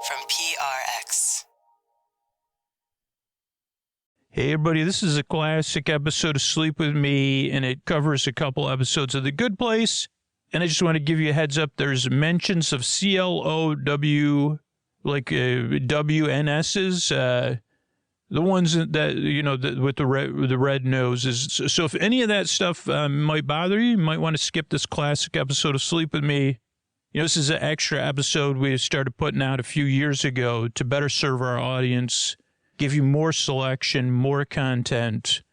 from PRX. Hey everybody, this is a classic episode of Sleep With Me, and it covers a couple episodes of The Good Place. And I just want to give you a heads up, there's mentions of CLOW, like WNSs, the ones that, you know, with the red noses. So if any of that stuff might bother you, you might want to skip this classic episode of Sleep With Me. You know, this is an extra episode we started putting out a few years ago to better serve our audience, give you more selection, more content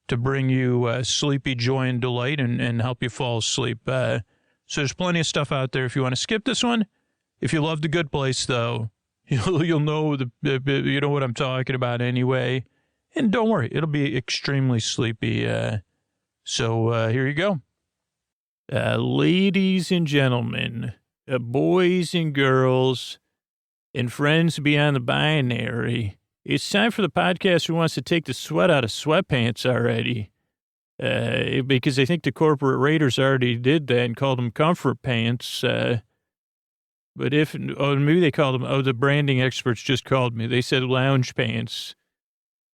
to bring you sleepy joy and delight and help you fall asleep. So there's plenty of stuff out there if you want to skip this one. If you love The Good Place, though, you'll know you know what I'm talking about anyway. And don't worry, it'll be extremely sleepy. So here you go. Ladies and gentlemen, boys and girls, and friends beyond the binary, it's time for the podcast who wants to take the sweat out of sweatpants already. Because I think the corporate raiders already did that and called them comfort pants. But maybe they called them, the branding experts just called me. They said lounge pants.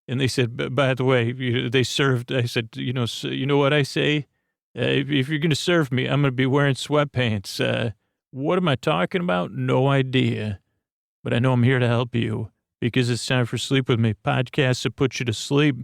And they said, by the way, they served, I said, you know what I say? If you're going to serve me, I'm going to be wearing sweatpants. What am I talking about? No idea. But I know I'm here to help you because it's time for Sleep With Me, podcast that puts you to sleep.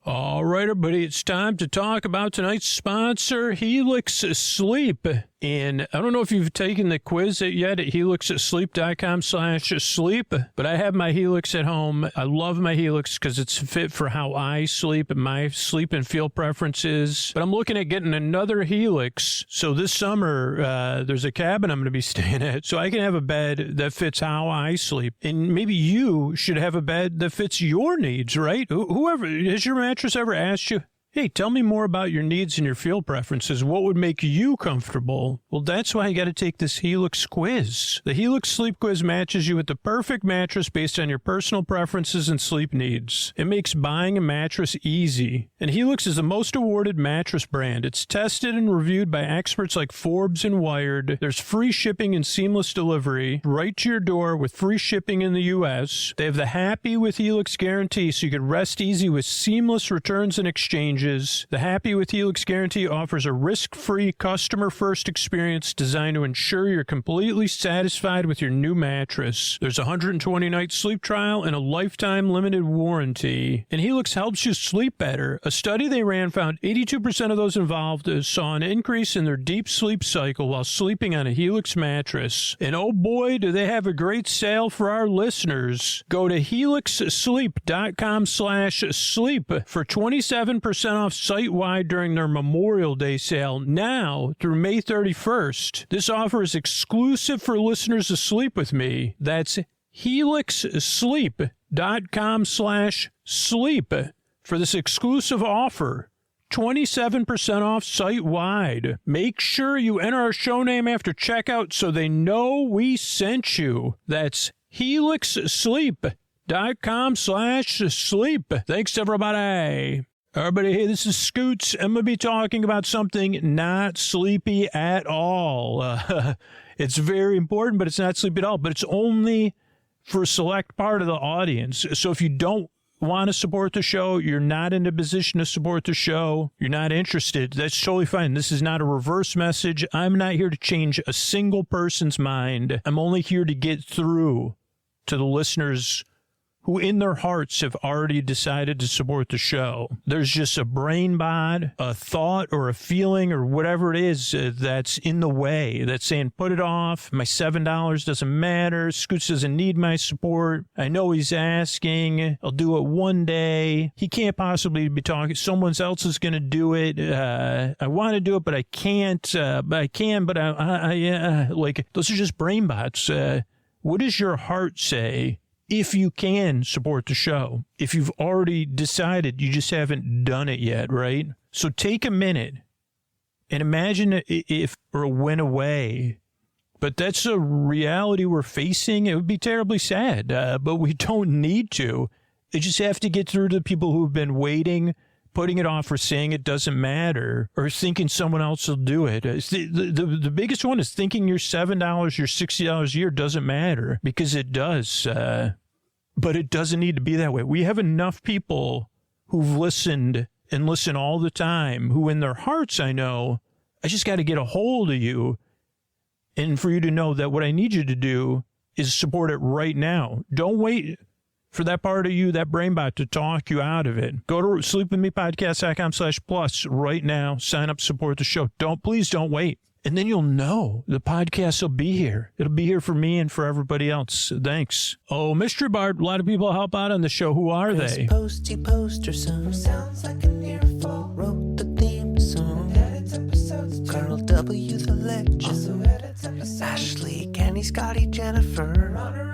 All right, everybody, it's time to talk about tonight's sponsor, Helix Sleep. And I don't know if you've taken the quiz yet at helixsleep.com/sleep, but I have my Helix at home. I love my Helix because it's fit for how I sleep and my sleep and feel preferences. But I'm looking at getting another Helix. So this summer, there's a cabin I'm going to be staying at, so I can have a bed that fits how I sleep. And maybe you should have a bed that fits your needs, right? Whoever, has your mattress ever asked you, hey, tell me more about your needs and your feel preferences. What would make you comfortable? Well, that's why you got to take this Helix quiz. The Helix Sleep Quiz matches you with the perfect mattress based on your personal preferences and sleep needs. It makes buying a mattress easy. And Helix is the most awarded mattress brand. It's tested and reviewed by experts like Forbes and Wired. There's free shipping and seamless delivery right to your door with free shipping in the U.S. They have the Happy with Helix guarantee, so you can rest easy with seamless returns and exchanges. The Happy with Helix guarantee offers a risk-free, customer-first experience designed to ensure you're completely satisfied with your new mattress. There's a 120-night sleep trial and a lifetime limited warranty. And Helix helps you sleep better. A study they ran found 82% of those involved saw an increase in their deep sleep cycle while sleeping on a Helix mattress. And oh boy, do they have a great sale for our listeners. Go to helixsleep.com/sleep for 27% off site-wide during their Memorial Day sale now through May 31st. This offer is exclusive for listeners of Sleep With Me. That's helixsleep.com/sleep for this exclusive offer. 27% off site-wide. Make sure you enter our show name after checkout so they know we sent you. That's helixsleep.com/sleep. Thanks, everybody. Everybody, hey, this is Scoots. I'm going to be talking about something not sleepy at all. It's very important, but it's not sleepy at all. But it's only for a select part of the audience. So if you don't want to support the show, you're not in a position to support the show, you're not interested, that's totally fine. This is not a reverse message. I'm not here to change a single person's mind. I'm only here to get through to the listeners who in their hearts have already decided to support the show. There's just a brain bod, a thought or a feeling or whatever it is that's in the way, that's saying, put it off, my $7 doesn't matter, Scoots doesn't need my support, I know he's asking, I'll do it one day, he can't possibly be talking, someone else is going to do it, I want to do it, but I can't, but I can, but like, those are just brain bots. What does your heart say? If you can support the show, if you've already decided, you just haven't done it yet, right? So take a minute and imagine if or went away. But that's a reality we're facing. It would be terribly sad, but we don't need to. You just have to get through to the people who've been waiting putting it off or saying it doesn't matter or thinking someone else will do it. The biggest one is thinking your $7, your $60 a year doesn't matter, because it does. But it doesn't need to be that way. We have enough people who've listened and listen all the time, who in their hearts, I know, I just got to get a hold of you. And for you to know that what I need you to do is support it right now. Don't wait for that part of you, that brain bot, to talk you out of it. Go to sleepwithmepodcast.com/plus right now. Sign up, support the show. Please don't wait. And then you'll know the podcast will be here. It'll be here for me and for everybody else. Thanks. Oh, Mystery Bart, a lot of people help out on the show. Who are they? Posty poster son sounds like an earful. Wrote the theme song. Edits episodes. Carl W. the legend. Also edits episodes. Ashley, Kenny, Scotty, Jennifer. Runner.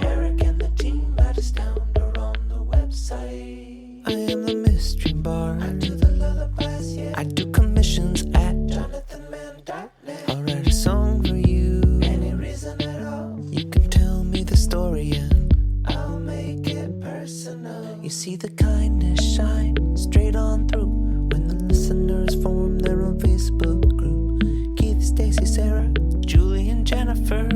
Eric and the team at Astound are on the website. I am the Mystery Bart. I do the lullabies, yeah. I do commissions at JonathanMann.net. I'll write a song for you. Any reason at all. You can tell me the story and I'll make it personal. You see the kindness shine straight on through when the listeners form their own Facebook group. Keith, Stacy, Sarah, Julie, and Jennifer.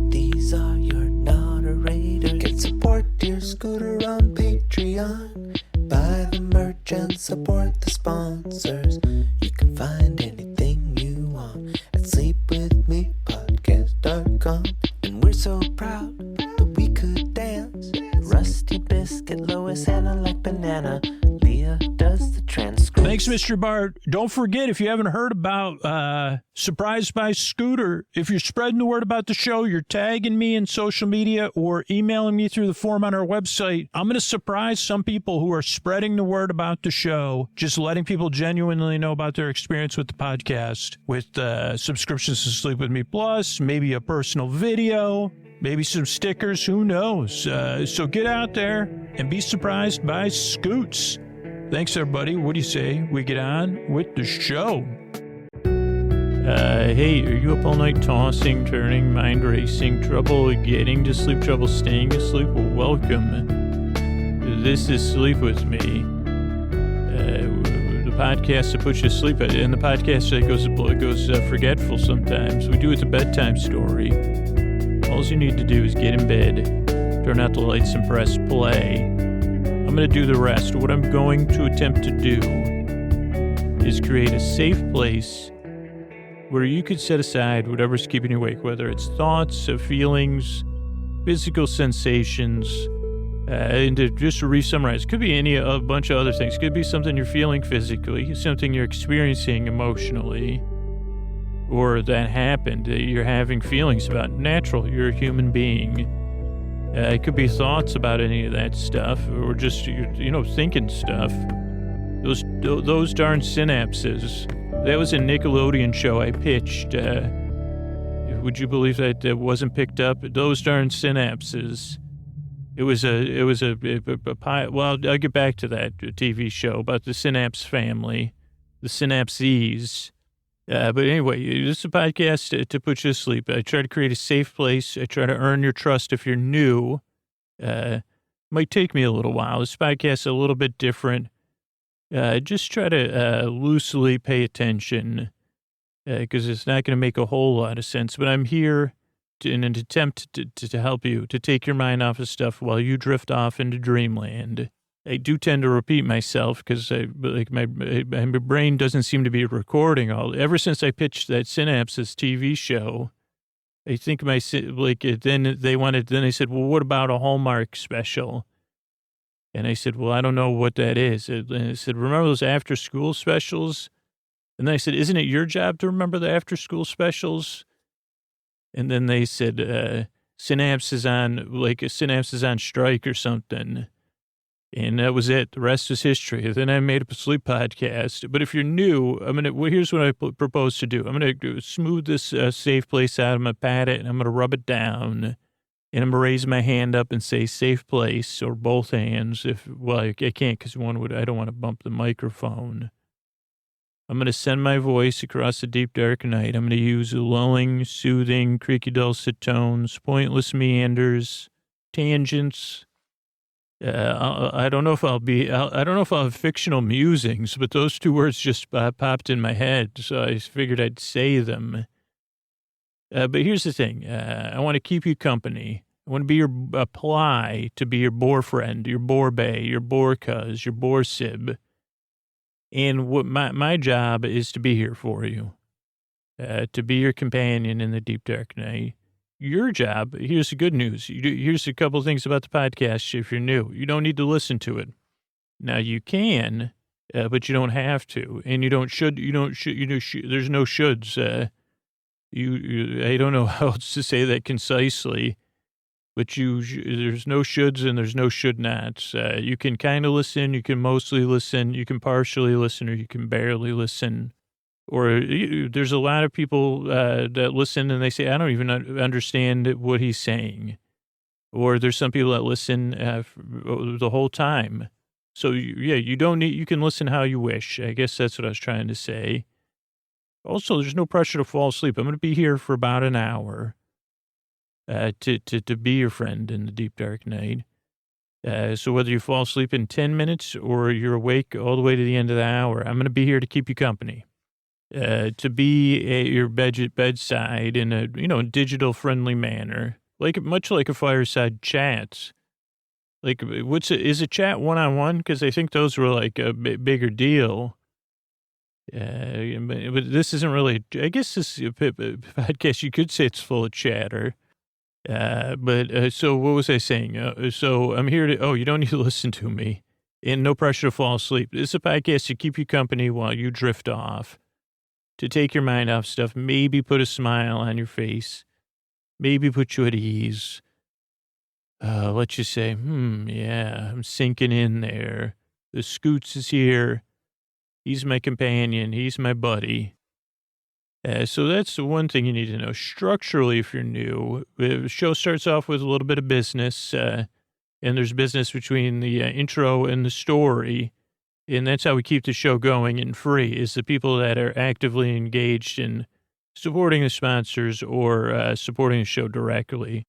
These are your moderators. Get support dear Scooter on Patreon. Buy the merch and support the sponsors. You can find anything you want at sleepwithmepodcast.com. And we're so proud that we could dance. Rusty Biscuit, Lois, Anna like banana. Leah does the transcript. Thanks, Mr. Bart. Don't forget, if you haven't heard about Surprised by Scooter, if you're spreading the word about the show, you're tagging me in social media or emailing me through the form on our website, I'm going to surprise some people who are spreading the word about the show, just letting people genuinely know about their experience with the podcast, with subscriptions to Sleep With Me Plus, maybe a personal video, maybe some stickers, who knows? So get out there and be surprised by Scoots. Thanks, everybody. What do you say we get on with the show? Hey, are you up all night tossing, turning, mind racing, trouble getting to sleep, trouble staying asleep? Well, welcome. This is Sleep With Me, the podcast that puts you to sleep, and the podcast that goes forgetful sometimes. We do it a bedtime story. All you need to do is get in bed, turn out the lights, and press play. I'm going to do the rest. What I'm going to attempt to do is create a safe place where you could set aside whatever's keeping you awake, whether it's thoughts, feelings, physical sensations, and just to re-summarize, could be a bunch of other things. Could be something you're feeling physically, something you're experiencing emotionally, or that happened, that you're having feelings about. Natural, you're a human being. It could be thoughts about any of that stuff, or just, thinking stuff. Those darn synapses. That was a Nickelodeon show I pitched. Would you believe that wasn't picked up? Those darn synapses. It was a well, I'll get back to that TV show about the Synapse family, the Synapses. But anyway, this is a podcast to put you to sleep. I try to create a safe place. I try to earn your trust if you're new. Might take me a little while. This podcast is a little bit different. Just try to loosely pay attention because it's not going to make a whole lot of sense. But I'm here in an attempt to help you, to take your mind off of stuff while you drift off into dreamland. I do tend to repeat myself because my brain doesn't seem to be recording ever since I pitched that Synapses TV show. I think then they said, well, what about a Hallmark special? And I said, well, I don't know what that is. And I said, remember those after school specials? And then I said, isn't it your job to remember the after school specials? And then they said, Synapse is on strike or something. And that was it. The rest is history. Then I made up a sleep podcast. But if you're new, here's what I propose to do. I'm going to smooth this safe place out. I'm going to pat it, and I'm going to rub it down. And I'm going to raise my hand up and say safe place, or both hands. I can't because I don't want to bump the microphone. I'm going to send my voice across the deep, dark night. I'm going to use lulling, soothing, creaky, dulcet tones, pointless meanders, tangents, I don't know if I don't know if I'll have fictional musings, but those two words just popped in my head, so I figured I'd say them. But here's the thing. I want to keep you company. I want to be apply to be your boyfriend, your borbay, your borcuz, your borsib. And what my job is to be here for you, to be your companion in the deep dark night. Your job, here's the good news. Here's a couple of things about the podcast if you're new. You don't need to listen to it. Now, you can, but you don't have to. And you don't should, there's no shoulds. I don't know how else to say that concisely, but there's no shoulds and there's no should nots. You can kind of listen, you can mostly listen, you can partially listen, or you can barely listen. Or there's a lot of people that listen and they say, I don't even understand what he's saying. Or there's some people that listen the whole time. So, you don't need, you can listen how you wish. I guess that's what I was trying to say. Also, there's no pressure to fall asleep. I'm going to be here for about an hour to be your friend in the deep dark night. So whether you fall asleep in 10 minutes or you're awake all the way to the end of the hour, I'm going to be here to keep you company. To be at your bedside in a, digital friendly manner, much like a fireside chat. Like, is a chat one-on-one? Because I think those were like a bigger deal. But this isn't really, I guess this podcast, you could say it's full of chatter. So what was I saying? So I'm here to, you don't need to listen to me, and no pressure to fall asleep. This is a podcast to keep you company while you drift off. To take your mind off stuff, maybe put a smile on your face, maybe put you at ease. Let you say, yeah, I'm sinking in there. The Scoots is here. He's my companion. He's my buddy. So that's the one thing you need to know. Structurally, if you're new, the show starts off with a little bit of business, and there's business between the intro and the story. And that's how we keep the show going and free, is the people that are actively engaged in supporting the sponsors or supporting the show directly.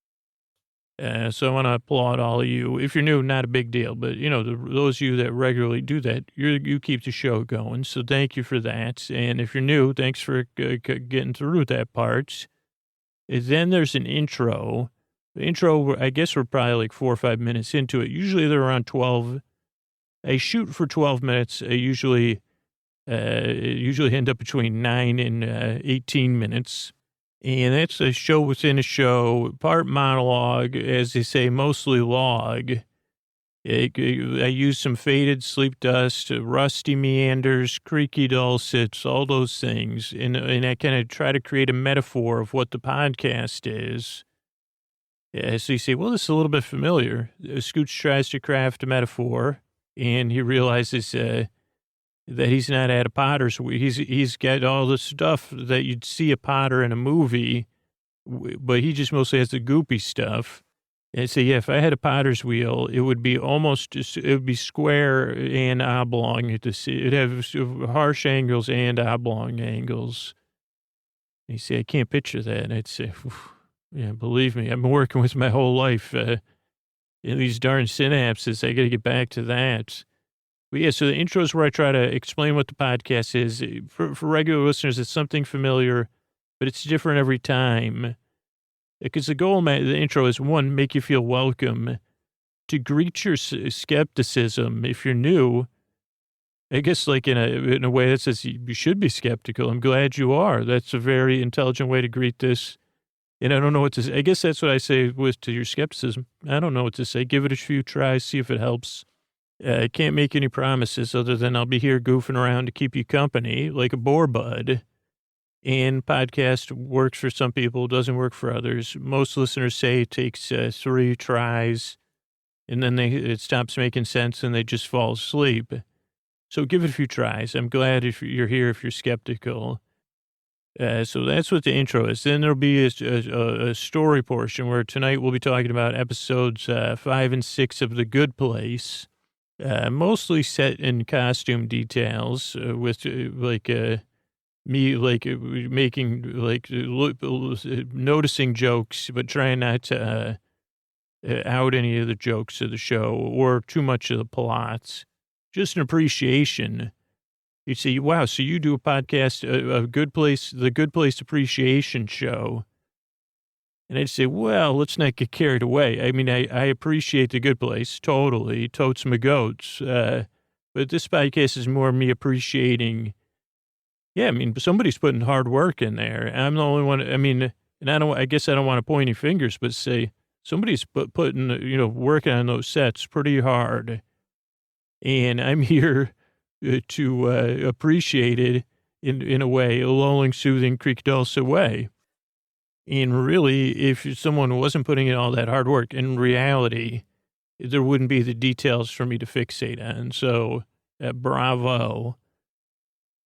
So I want to applaud all of you. If you're new, not a big deal, but, those of you that regularly do that, you keep the show going. So thank you for that. And if you're new, thanks for getting through that part. And then there's an intro. The intro, I guess we're probably like 4 or 5 minutes into it. Usually they're around 12. I shoot for 12 minutes. I usually end up between 9 and 18 minutes. And that's a show within a show, part monologue, as they say, mostly log. I use some faded sleep dust, rusty meanders, creaky dulcets, all those things. And I kind of try to create a metaphor of what the podcast is. So you say, well, this is a little bit familiar. Scooch tries to craft a metaphor. And he realizes that he's not at a potter's wheel. He's got all the stuff that you'd see a potter in a movie, but he just mostly has the goopy stuff. And I say, yeah, if I had a potter's wheel, it would be square and oblong. It'd have harsh angles and oblong angles. And you say, I can't picture that. And I'd say, yeah, believe me, I've been working with my whole life. In these darn synapses, I got to get back to that. But yeah, so the intro is where I try to explain what the podcast is. For regular listeners, it's something familiar, but it's different every time. Because the goal of the intro is, one, make you feel welcome, to greet your skepticism. If you're new, I guess like in a way that says you should be skeptical. I'm glad you are. That's a very intelligent way to greet this. And I don't know what to say. I guess that's what I say to your skepticism. I don't know what to say. Give it a few tries, see if it helps. I can't make any promises other than I'll be here goofing around to keep you company like a bore bud. And podcast works for some people, doesn't work for others. Most listeners say it takes 3 tries, and then it stops making sense and they just fall asleep. So give it a few tries. I'm glad if you're here if you're skeptical. So that's what the intro is. Then there'll be a story portion where tonight we'll be talking about episodes 5 and 6 of The Good Place, mostly set in costume details with me making noticing jokes, but trying not to out any of the jokes of the show or too much of the plots. Just an appreciation. You'd say, wow, so you do a podcast, a Good Place, the Good Place Appreciation Show. And I'd say, well, let's not get carried away. I mean, I appreciate the Good Place, totally, totes my goats. But this podcast is more me appreciating, yeah, I mean, somebody's putting hard work in there. I'm the only one, I mean, and I guess I don't want to point any fingers, but say somebody's putting, working on those sets pretty hard. And I'm here to appreciate it in a way, a lulling, soothing, creak dulcet way. And really, if someone wasn't putting in all that hard work, in reality, there wouldn't be the details for me to fixate on. So, bravo.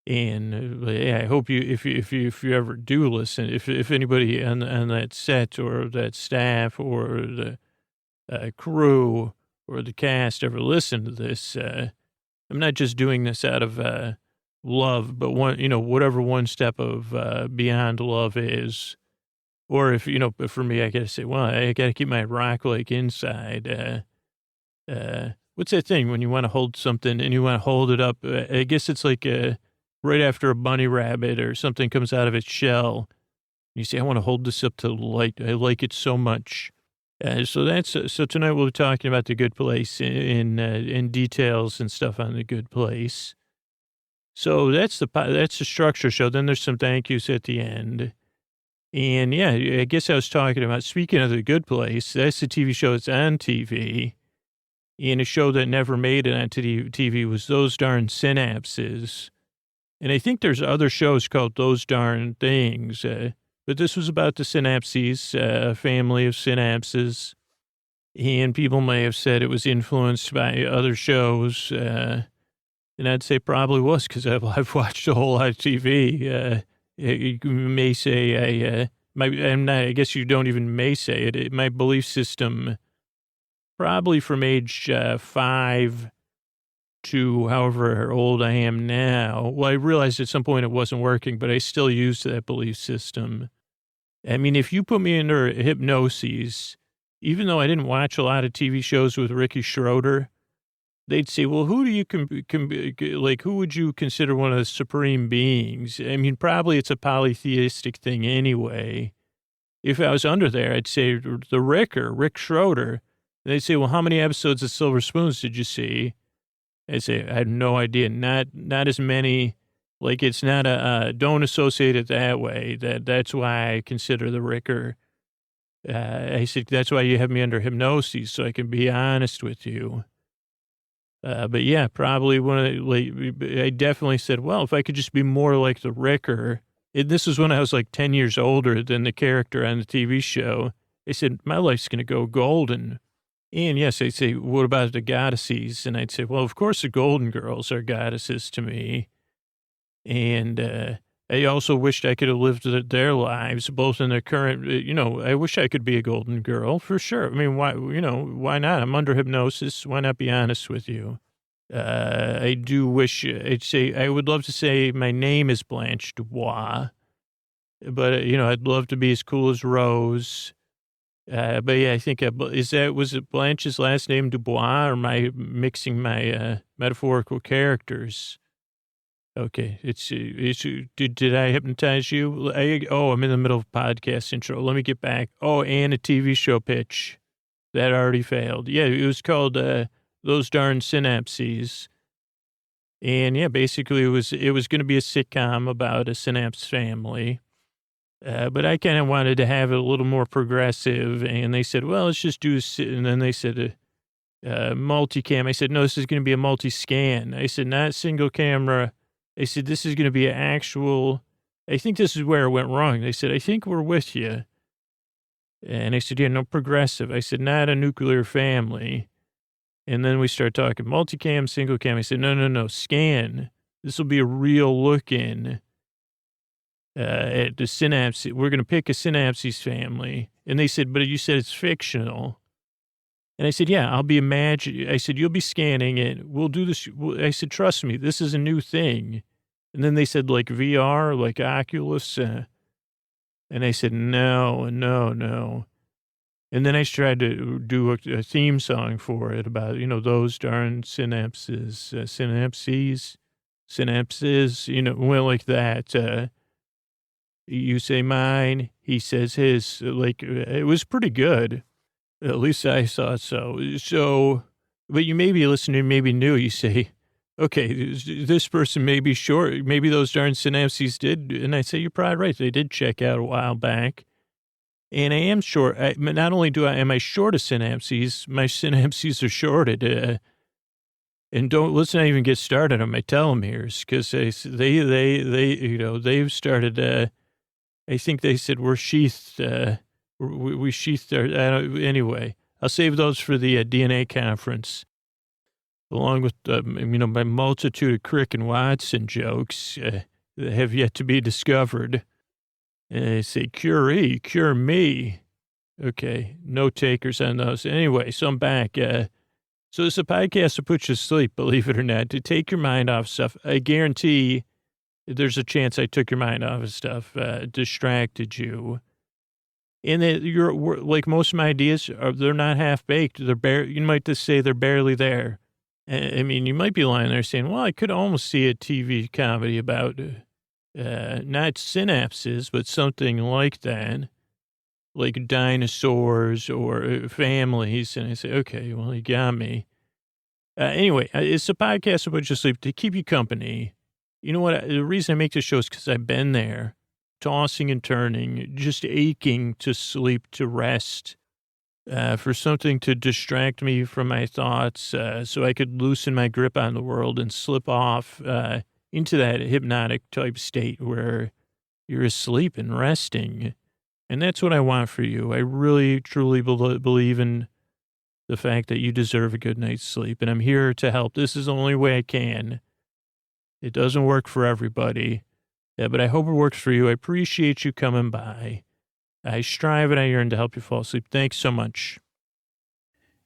And I hope you, if you ever do listen, if anybody on that set or that staff or the crew or the cast ever listen to this, I'm not just doing this out of love, but whatever one step of beyond love is. Or if, for me, I got to say, well, I got to keep my rock like inside. What's that thing when you want to hold something and you want to hold it up? I guess it's like right after a bunny rabbit or something comes out of its shell. You say, I want to hold this up to the light. I like it so much. So tonight we'll be talking about The Good Place in details and stuff on The Good Place. So that's the structure show. Then there's some thank yous at the end. And yeah, I guess I was talking about, speaking of The Good Place, that's the TV show that's on TV. And a show that never made it on TV was Those Darn Synapses. And I think there's other shows called Those Darn Things. But this was about the synapses, a family of synapses. And people may have said it was influenced by other shows. And I'd say probably was, because I've watched a whole lot of TV. You may say I guess you don't even may say it. My belief system, probably from age 5 to however old I am now. Well, I realized at some point it wasn't working, but I still used that belief system. I mean, if you put me under hypnosis, even though I didn't watch a lot of TV shows with Ricky Schroeder, they'd say, well, who do you, who would you consider one of the supreme beings? I mean, probably it's a polytheistic thing anyway. If I was under there, I'd say the Rick Schroeder. And they'd say, well, how many episodes of Silver Spoons did you see? I'd say, I had no idea. Not as many. Like, it's not don't associate it that way. That's why I consider the Ricker. I said, that's why you have me under hypnosis, so I can be honest with you. But yeah, probably I definitely said, well, if I could just be more like the Ricker. This was when I was like 10 years older than the character on the TV show. I said, my life's going to go golden. And yes, they'd say, what about the goddesses? And I'd say, well, of course the Golden Girls are goddesses to me. And I also wished I could have lived their lives, both in their current, I wish I could be a golden girl for sure. I mean, why not? I'm under hypnosis. Why not be honest with you? I do wish I would love to say my name is Blanche Dubois, but I'd love to be as cool as Rose. But yeah, I think, was it Blanche's last name Dubois, or am I mixing my metaphorical characters? Okay, did I hypnotize you? I'm in the middle of a podcast intro. Let me get back. Oh, and a TV show pitch. That already failed. Yeah, it was called Those Darn Synapses. And yeah, basically it was going to be a sitcom about a synapse family. But I kind of wanted to have it a little more progressive. And they said, well, let's just do and then they said multicam. I said, no, this is going to be a multi-scan. I said, not single camera. I said, this is going to be an actual, I think this is where it went wrong. They said, I think we're with you. And I said, yeah, no, progressive. I said, not a nuclear family. And then we started talking multicam, single cam. I said, no, scan. This will be a real look in at the synapse. We're going to pick a synapses family. And they said, but you said it's fictional. And I said, yeah, I'll be I said, you'll be scanning it. We'll do this. I said, trust me, this is a new thing. And then they said, like VR, like Oculus. And I said, no. And then I tried to do a theme song for it about, those darn synapses, well, like that. You say mine, he says his, like, it was pretty good. At least I thought so. So, but you may be listening, maybe new, you say, okay, this person may be short. Maybe those darn synapses did. And I say, you're probably right. They did check out a while back. And I am short. Not only am I short of synapses, my synapses are shorted. And let's not even get started on my telomeres, because they've started, I think they said we're sheathed, we sheathed our, anyway, I'll save those for the DNA conference, along with, my multitude of Crick and Watson jokes that have yet to be discovered. And they say, cure me. Okay, no takers on those. Anyway, so I'm back. So it's a podcast to put you to sleep, believe it or not, to take your mind off stuff. I guarantee there's a chance I took your mind off of stuff, distracted you. And that you're, like, most of my ideas, they're not half-baked. You might just say they're barely there. I mean, you might be lying there saying, well, I could almost see a TV comedy about not synapses, but something like that, like dinosaurs or families. And I say, okay, well, you got me. Anyway, it's a podcast about just sleep to keep you company. You know what? The reason I make this show is because I've been there, tossing and turning, just aching to sleep, to rest, for something to distract me from my thoughts, so I could loosen my grip on the world and slip off into that hypnotic type state where you're asleep and resting. And that's what I want for you. I really, truly believe in the fact that you deserve a good night's sleep, and I'm here to help. This is the only way I can. It doesn't work for everybody, but I hope it works for you. I appreciate you coming by. I strive and I yearn to help you fall asleep. Thanks so much.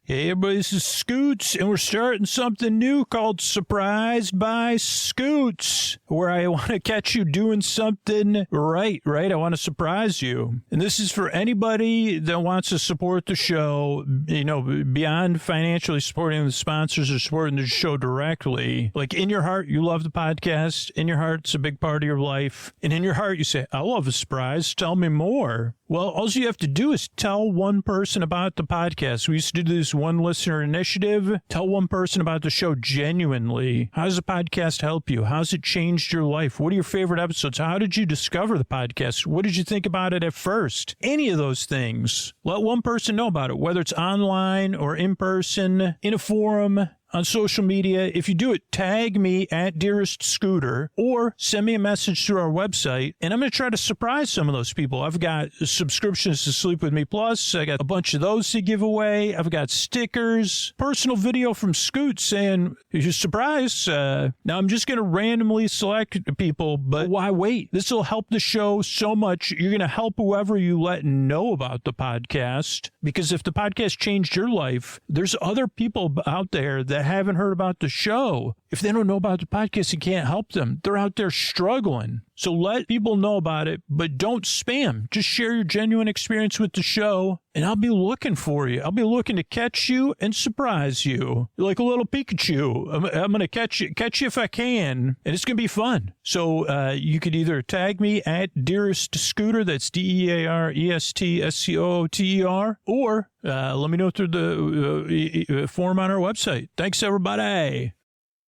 Hey, everybody, this is Scoots, and we're starting something new called Surprised by Scoots, where I want to catch you doing something right? I want to surprise you. And this is for anybody that wants to support the show, beyond financially supporting the sponsors or supporting the show directly. Like, in your heart, you love the podcast. In your heart, it's a big part of your life. And in your heart, you say, I love a surprise. Tell me more. Well, all you have to do is tell one person about the podcast. We used to do this one listener initiative. Tell one person about the show genuinely. How does the podcast help you? How's it changed your life? What are your favorite episodes? How did you discover the podcast? What did you think about it at first? Any of those things. Let one person know about it, whether it's online or in person, in a forum, on social media. If you do it, tag me at Dearest Scooter or send me a message through our website, and I'm going to try to surprise some of those people. I've got subscriptions to Sleep With Me Plus. I got a bunch of those to give away. I've got stickers, personal video from Scoot saying, you're surprised. Now I'm just going to randomly select people, but why wait? This will help the show so much. You're going to help whoever you let know about the podcast, because if the podcast changed your life, there's other people out there that haven't heard about the show. If they don't know about the podcast, you can't help them. They're out there struggling. So let people know about it, but don't spam. Just share your genuine experience with the show, and I'll be looking for you. I'll be looking to catch you and surprise you. Like a little Pikachu. I'm going to catch you if I can, and it's going to be fun. So you could either tag me at Dearest Scooter, that's DearestScooter, or let me know through the form on our website. Thanks, everybody.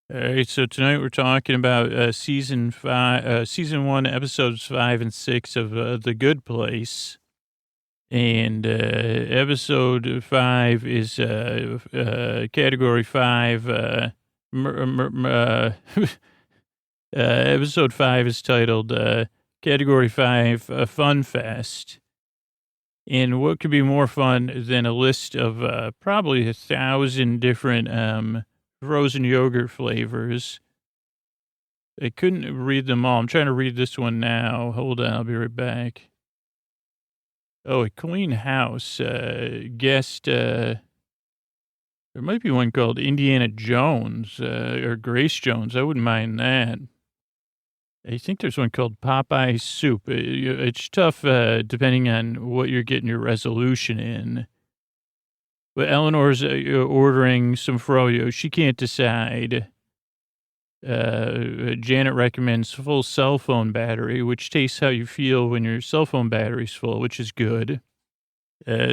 All right, so tonight we're talking about season 1, episodes 5 and 6 of The Good Place, and episode 5 is category 5. Episode 5 is titled Category 5 Fun Fest. And what could be more fun than a list of probably 1,000 different frozen yogurt flavors? I couldn't read them all. I'm trying to read this one now. Hold on, I'll be right back. Oh, a clean house. Guest, there might be one called Indiana Jones, or Grace Jones. I wouldn't mind that. I think there's one called Popeye Soup. It's tough, depending on what you're getting your resolution in. But Eleanor's ordering some froyo. She can't decide. Janet recommends full cell phone battery, which tastes how you feel when your cell phone battery's full, which is good.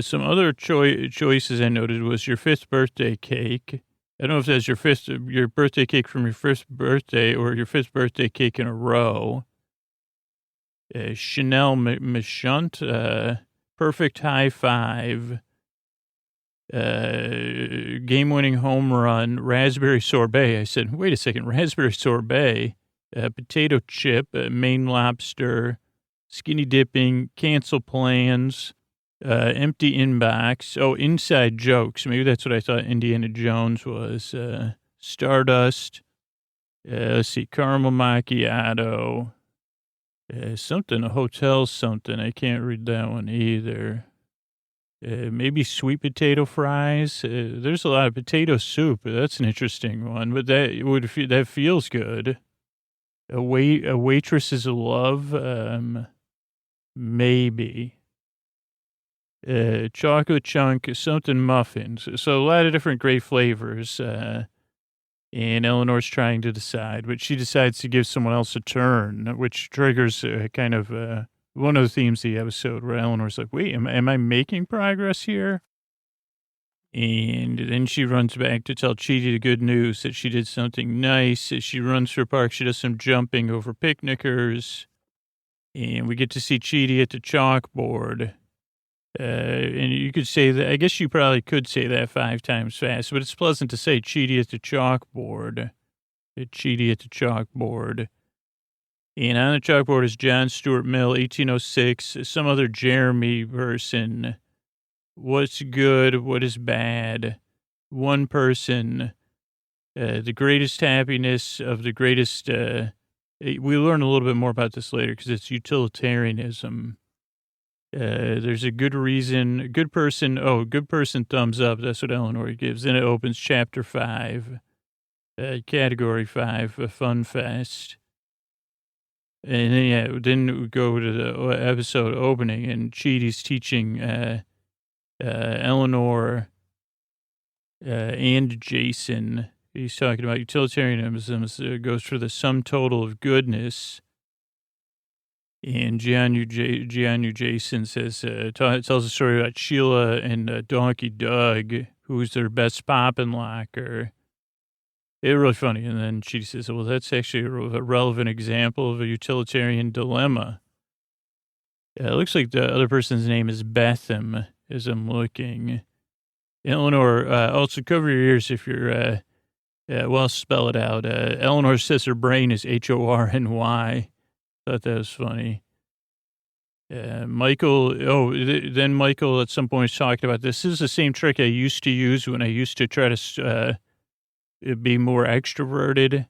Some other choices I noted was your 5th birthday cake. I don't know if that's your birthday cake from your 5th birthday or your 5th birthday cake in a row. Chanel Michunt, perfect high five, game-winning home run, raspberry sorbet. I said, wait a second, raspberry sorbet, potato chip, Maine lobster, skinny dipping, cancel plans, empty inbox. Oh, inside jokes. Maybe that's what I thought Indiana Jones was. Stardust. Let's see, caramel macchiato. Something, a hotel something. I can't read that one either. Maybe sweet potato fries. There's a lot of potato soup. That's an interesting one, but that feels good. A waitress's love. Maybe. Chocolate chunk, something muffins. So a lot of different great flavors. And Eleanor's trying to decide, but she decides to give someone else a turn, which triggers kind of one of the themes of the episode where Eleanor's like, wait, am I making progress here? And then she runs back to tell Chidi the good news that she did something nice. As she runs for a park, she does some jumping over picnickers. And we get to see Chidi at the chalkboard. And you could say that, I guess you probably could say that 5 times fast, but it's pleasant to say Chidi at the chalkboard. Chidi at the chalkboard. And on the chalkboard is John Stuart Mill, 1806, some other Jeremy person. What's good? What is bad? One person. The greatest happiness of the greatest. We learn a little bit more about this later because it's utilitarianism. There's a good reason, good person, thumbs up. That's what Eleanor gives. Then it opens chapter 5, category 5, a fun fest. And then we go to the episode opening and Chidi's teaching, Eleanor, and Jason. He's talking about utilitarianism goes for the sum total of goodness. And Giannu Jason says, tells a story about Sheila and Donkey Doug, who's their best poppin' locker. They're really funny. And then she says, well, that's actually a relevant example of a utilitarian dilemma. It looks like the other person's name is Betham, as I'm looking. Eleanor, also cover your ears if you're, well, spell it out. Eleanor says her brain is Horny. Thought that was funny. Michael, then Michael at some point was talking about this is the same trick I used to use when I used to try to be more extroverted.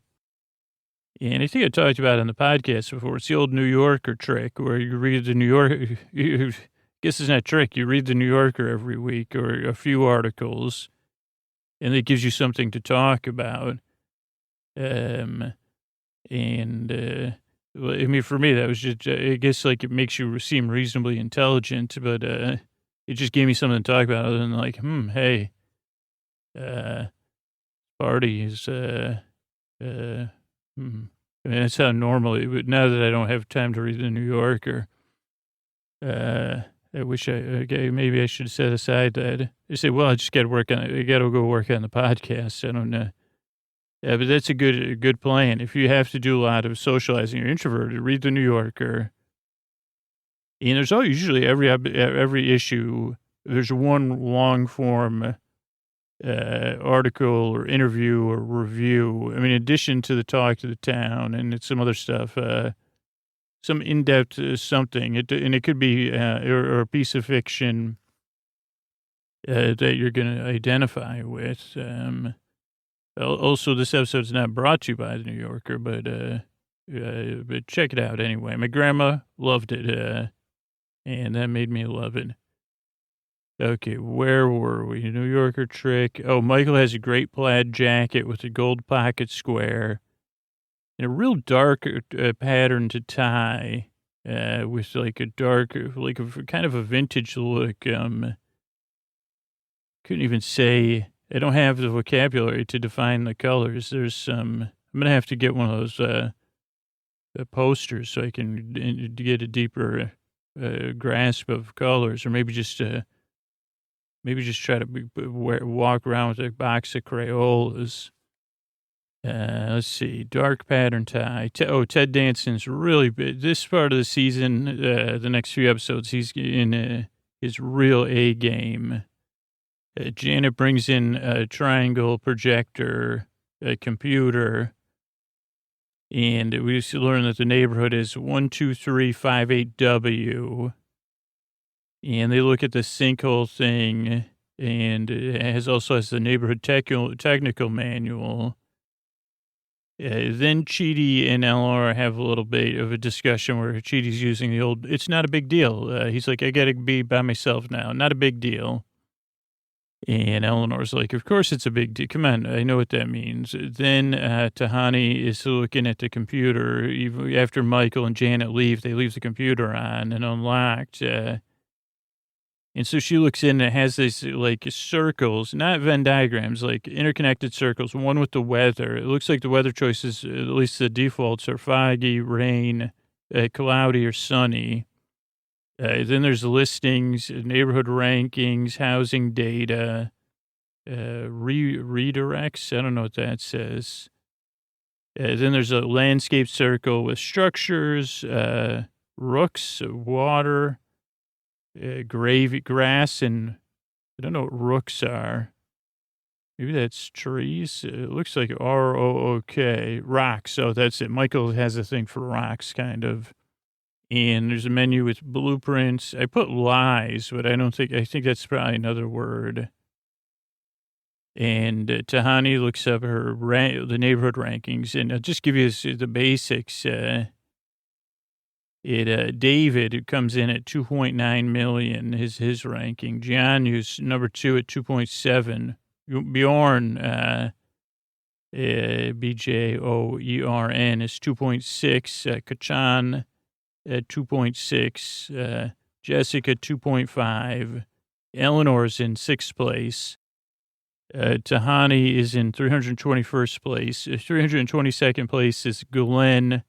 And I think I talked about it on the podcast before. It's the old New Yorker trick where you read the New Yorker. Guess it's not a trick. You read the New Yorker every week or a few articles, and it gives you something to talk about. Well, I mean, for me, that was just, I guess, like, it makes you seem reasonably intelligent, but it just gave me something to talk about other than, like, hey, parties, I mean, that's how normally, but now that I don't have time to read the New Yorker, I wish maybe I should set aside that. I say, well, I just got to go work on the podcast. I don't know. Yeah, but that's a good plan. If you have to do a lot of socializing, you're introverted, read the New Yorker. And there's usually every issue, there's one long form article or interview or review. I mean, in addition to the talk to the town and some other stuff, some in-depth something. And it could be or a piece of fiction that you're going to identify with. Also, this episode's not brought to you by the New Yorker, but check it out anyway. My grandma loved it, and that made me love it. Okay, where were we? New Yorker trick. Oh, Michael has a great plaid jacket with a gold pocket square and a real dark pattern to tie with like a dark, like a kind of a vintage look. couldn't even say, I don't have the vocabulary to define the colors. There's some, I'm going to have to get one of those posters so I can get a deeper grasp of colors, or maybe just try to walk around with a box of Crayolas. Let's see, dark pattern tie. Ted Danson's really big. This part of the season, the next few episodes, he's in his real A game. Janet brings in a triangle projector, a computer, and we used to learn that the neighborhood is 12358W. And they look at the sinkhole thing, and it also has the neighborhood technical manual. Then Chidi and Eleanor have a little bit of a discussion where Chidi's using the old, it's not a big deal. He's like, I got to be by myself now. Not a big deal. And Eleanor's like, of course it's a big deal. Come on, I know what that means. Then Tahani is looking at the computer. Even after Michael and Janet leave, they leave the computer on and unlocked. And so she looks in and it has these like circles, not Venn diagrams, like interconnected circles, one with the weather. It looks like the weather choices, at least the defaults, are foggy, rain, cloudy, or sunny. Then there's listings, neighborhood rankings, housing data, redirects. I don't know what that says. Then there's a landscape circle with structures, rooks, water, gravy, grass, and I don't know what rooks are. Maybe that's trees. It looks like R-O-O-K, rocks. So that's it. Michael has a thing for rocks, kind of. And there's a menu with blueprints. I put lies, but I think that's probably another word. And Tahani looks up the neighborhood rankings, and I'll just give you the basics. David, who comes in at 2.9 million, his ranking. John, who's number 2 at 2.7. Bjorn, B-J-O-E-R-N, is 2.6. Kachan at 2.6. Jessica, 2.5. Eleanor's in 6th place. Tahani is in 321st place. 322nd place is Glenn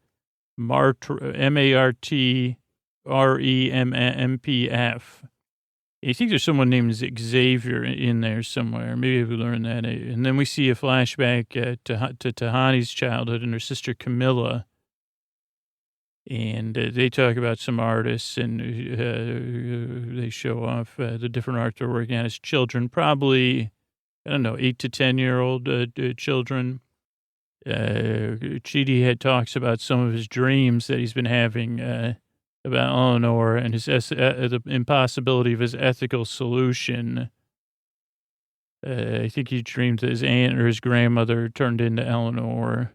Martrempf. I think there's someone named Xavier in there somewhere. Maybe we learned that. And then we see a flashback to Tahani's childhood and her sister Camilla. And they talk about some artists, and they show off the different art they're working on as children, probably, 8 to 10-year-old children. Chidi talks about some of his dreams that he's been having about Eleanor and the impossibility of his ethical solution. I think he dreamed that his aunt or his grandmother turned into Eleanor.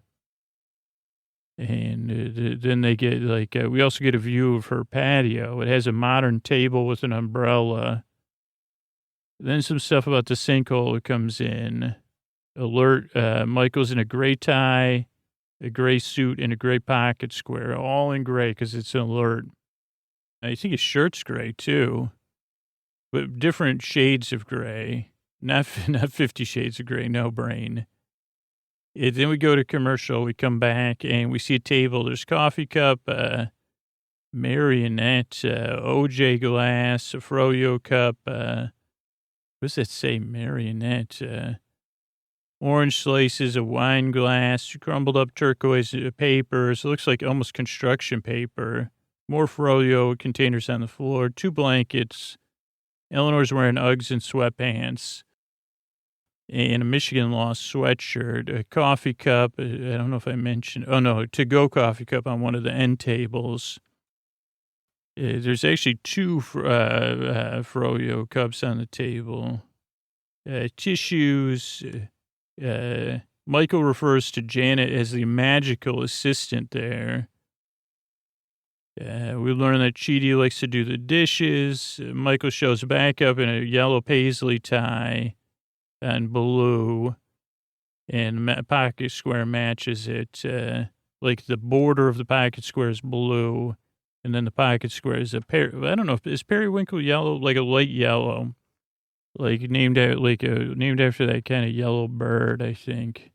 And then they get we also get a view of her patio. It has a modern table with an umbrella. Then some stuff about the sinkhole that comes in. Alert, Michael's in a gray tie, a gray suit, and a gray pocket square, all in gray because it's an alert. I think his shirt's gray too, but different shades of gray. Not 50 Shades of Gray, no brain. Then we go to commercial. We come back and we see a table. There's coffee cup, marionette, OJ glass, a froyo cup. What does that say? Marionette. Orange slices, a wine glass, crumbled up turquoise papers. It looks like almost construction paper. More froyo containers on the floor. 2 blankets. Eleanor's wearing Uggs and sweatpants. And a Michigan Law sweatshirt, a coffee cup. I don't know if I mentioned, to-go coffee cup on one of the end tables. There's actually 2 froyo cups on the table. Tissues. Michael refers to Janet as the magical assistant there. We learn that Chidi likes to do the dishes. Michael shows back up in a yellow paisley tie and blue, and pocket square matches it. Like the border of the pocket square is blue, and then the pocket square is I don't know, is periwinkle yellow, like a light yellow? like named after that kind of yellow bird, I think.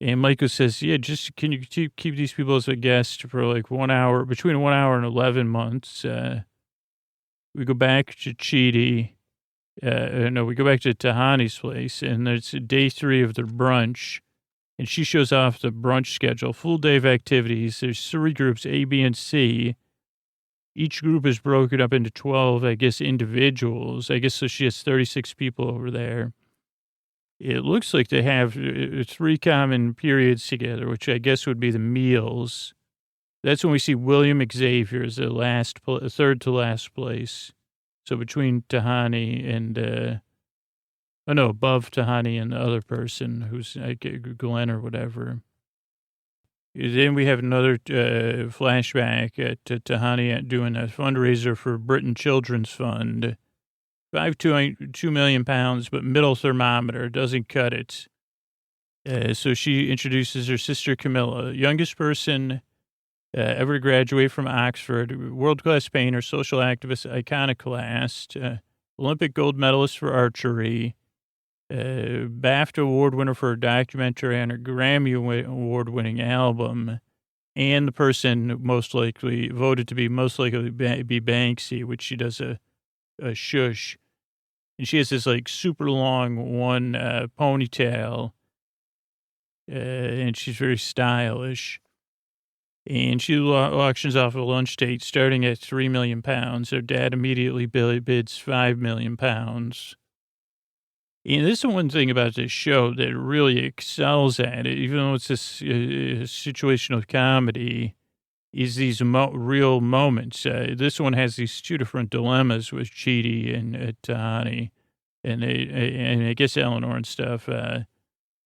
And Michael says, yeah, just can you keep these people as a guest for like 1 hour, between 1 hour and 11 months? We go back to Chidi. No, we go back to Tahani's place, and it's day 3 of their brunch. And she shows off the brunch schedule, full day of activities. There's 3 groups, A, B, and C. Each group is broken up into 12, I guess, individuals. I guess so she has 36 people over there. It looks like they have 3 common periods together, which I guess would be the meals. That's when we see William Xavier as the third to last place. So between Tahani and, above Tahani and the other person who's like Glenn or whatever. Then we have another flashback to Tahani doing a fundraiser for Britain Children's Fund. 2 million pounds, but middle thermometer doesn't cut it. So she introduces her sister Camilla, youngest person ever to graduate from Oxford, world-class painter, social activist, iconoclast, Olympic gold medalist for archery, BAFTA award winner for her documentary and her Grammy award-winning album, and the person most likely voted to be be Banksy, which she does a shush. And she has this like super long ponytail, and she's very stylish. And she auctions off a lunch date starting at 3 million pounds. Her dad immediately bids 5 million pounds. And this is one thing about this show that really excels at it, even though it's this situational comedy, is these real moments. This one has these 2 different dilemmas with Chidi and Tahani, and I guess Eleanor and stuff. But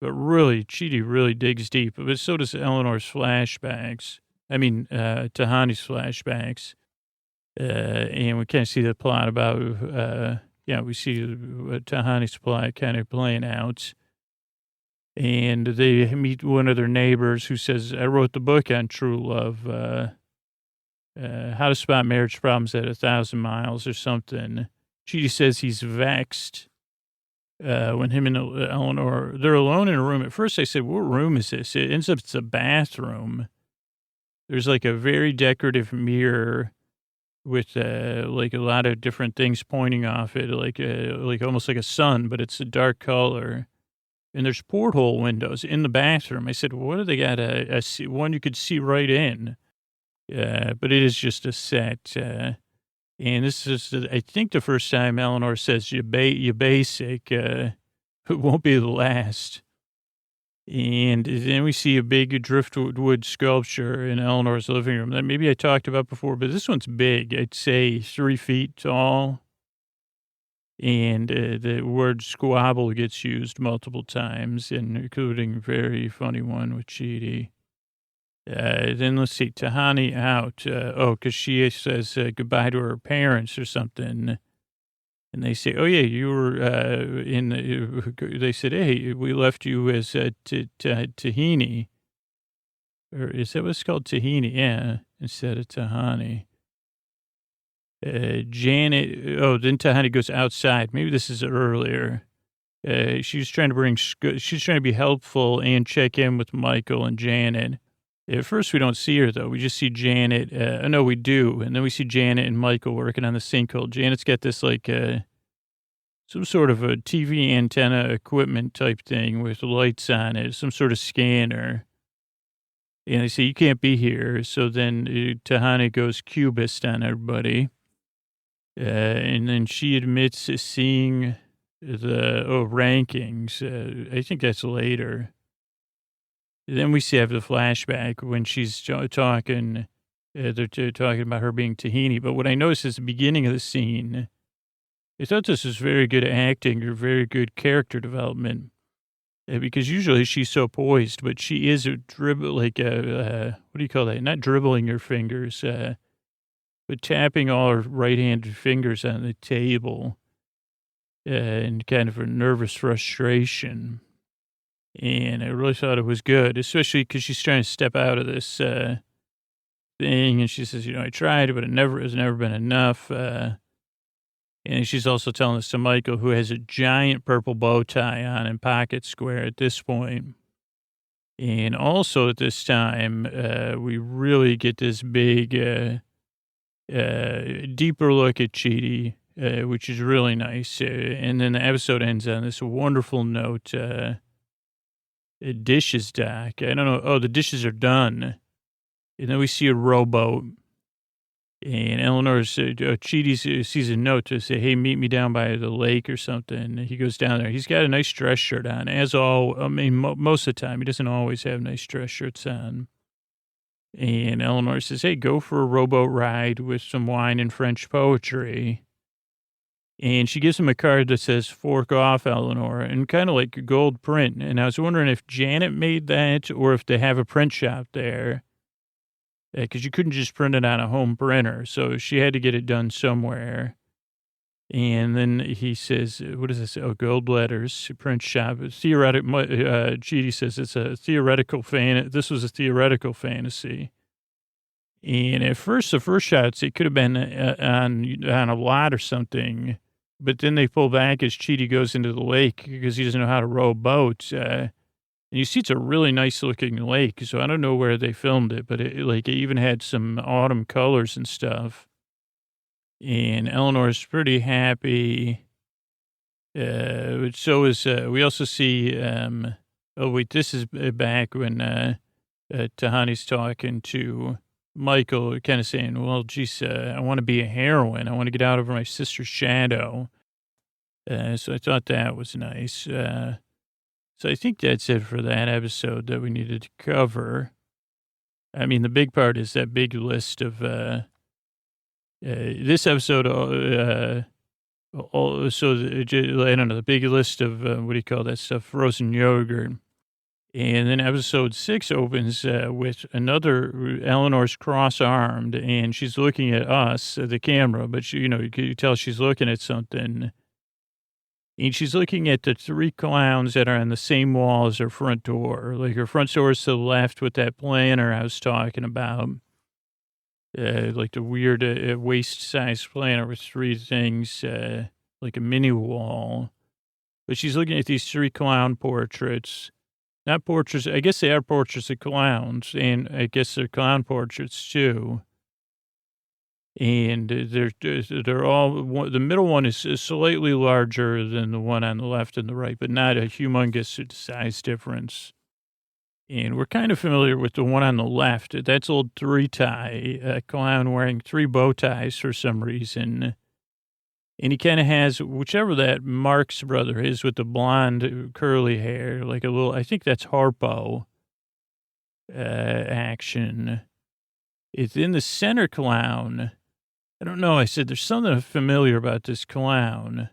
really, Chidi really digs deep. But so does Eleanor's flashbacks. Tahani's flashbacks. And we kind of see the plot about, we see Tahani's plot kind of playing out. And they meet one of their neighbors who says, I wrote the book on true love, how to spot marriage problems at 1,000 miles or something. Chidi says he's vexed when him and Eleanor, they're alone in a room. At first I said, what room is this? It ends up it's a bathroom. There's like a very decorative mirror with like a lot of different things pointing off it, like almost like a sun, but it's a dark color. And there's porthole windows in the bathroom. I said, what do they got? One you could see right in. But it is just a set. And this is, I think, the first time Eleanor says, you basic. It won't be the last. And then we see a big driftwood sculpture in Eleanor's living room that maybe I talked about before, but this one's big. I'd say 3 feet tall. And the word squabble gets used multiple times, including a very funny one with Chidi. Then let's see, Tahani out. Because she says goodbye to her parents or something. And they say, oh, yeah, you were they said, hey, we left you as Tahini. Or is that what it's called? Tahini, yeah, instead of Tahani. Janet, then Tahani goes outside. Maybe this is earlier. She's trying to be helpful and check in with Michael and Janet. At first, we don't see her, though. We just see Janet. No, we do. And then we see Janet and Michael working on the sinkhole. Janet's got this, like, some sort of a TV antenna equipment type thing with lights on it, some sort of scanner. And they say, you can't be here. So then Tahani goes cubist on everybody. And then she admits to seeing the rankings. I think that's later. Then we have the flashback when she's talking. They're talking about her being Tahini. But what I noticed is the beginning of the scene. I thought this was very good acting or very good character development. Because usually she's so poised, but she is what do you call that? Not dribbling her fingers, but tapping all her right-handed fingers on the table in kind of a nervous frustration. And I really thought it was good, especially because she's trying to step out of this thing. And she says, I tried, but it has never been enough. And she's also telling this to Michael, who has a giant purple bow tie on and pocket square at this point. And also at this time, we really get this big, deeper look at Chidi, which is really nice. And then the episode ends on this wonderful note, dishes, Doc. I don't know. Oh, the dishes are done. And then we see a rowboat. And Eleanor, Chidi sees a note to say, hey, meet me down by the lake or something. He goes down there. He's got a nice dress shirt on. Most of the time, he doesn't always have nice dress shirts on. And Eleanor says, hey, go for a rowboat ride with some wine and French poetry. And she gives him a card that says, fork off, Eleanor, and kind of like gold print. And I was wondering if Janet made that or if they have a print shop there. Because you couldn't just print it on a home printer. So she had to get it done somewhere. And then he says, what does this say? Oh, gold letters, print shop. Theoretical, Chidi says it's a theoretical this was a theoretical fantasy. And at first, the first shots, it could have been on a lot or something. But then they pull back as Chidi goes into the lake because he doesn't know how to row a boat. And you see it's a really nice looking lake. So I don't know where they filmed it, but it even had some autumn colors and stuff. And Eleanor's pretty happy. So is, we also see, this is back when Tahani's talking to Michael, kind of saying, well, geez, I want to be a heroine. I want to get out over my sister's shadow. So I thought that was nice. So I think that's it for that episode that we needed to cover. I mean, the big part is that big list of, this episode, I don't know, the big list of, what do you call that stuff? Frozen yogurt. And then episode 6 opens with another, Eleanor's cross-armed, and she's looking at us, the camera, but you can tell she's looking at something. And she's looking at the 3 clowns that are on the same wall as her front door. Like her front door is to the left with that planner I was talking about. Like the weird waist-sized planner with 3 things, like a mini wall. But she's looking at these 3 clown portraits. Not portraits, I guess they are portraits of clowns, and I guess they're clown portraits too. And they're all, the middle one is slightly larger than the one on the left and the right, but not a humongous size difference. And we're kind of familiar with the one on the left. That's old 3-tie, a clown wearing 3 bow ties for some reason. And he kind of has, whichever that Marx brother is with the blonde curly hair, like a little, I think that's Harpo action. It's in the center clown. I don't know. I said there's something familiar about this clown.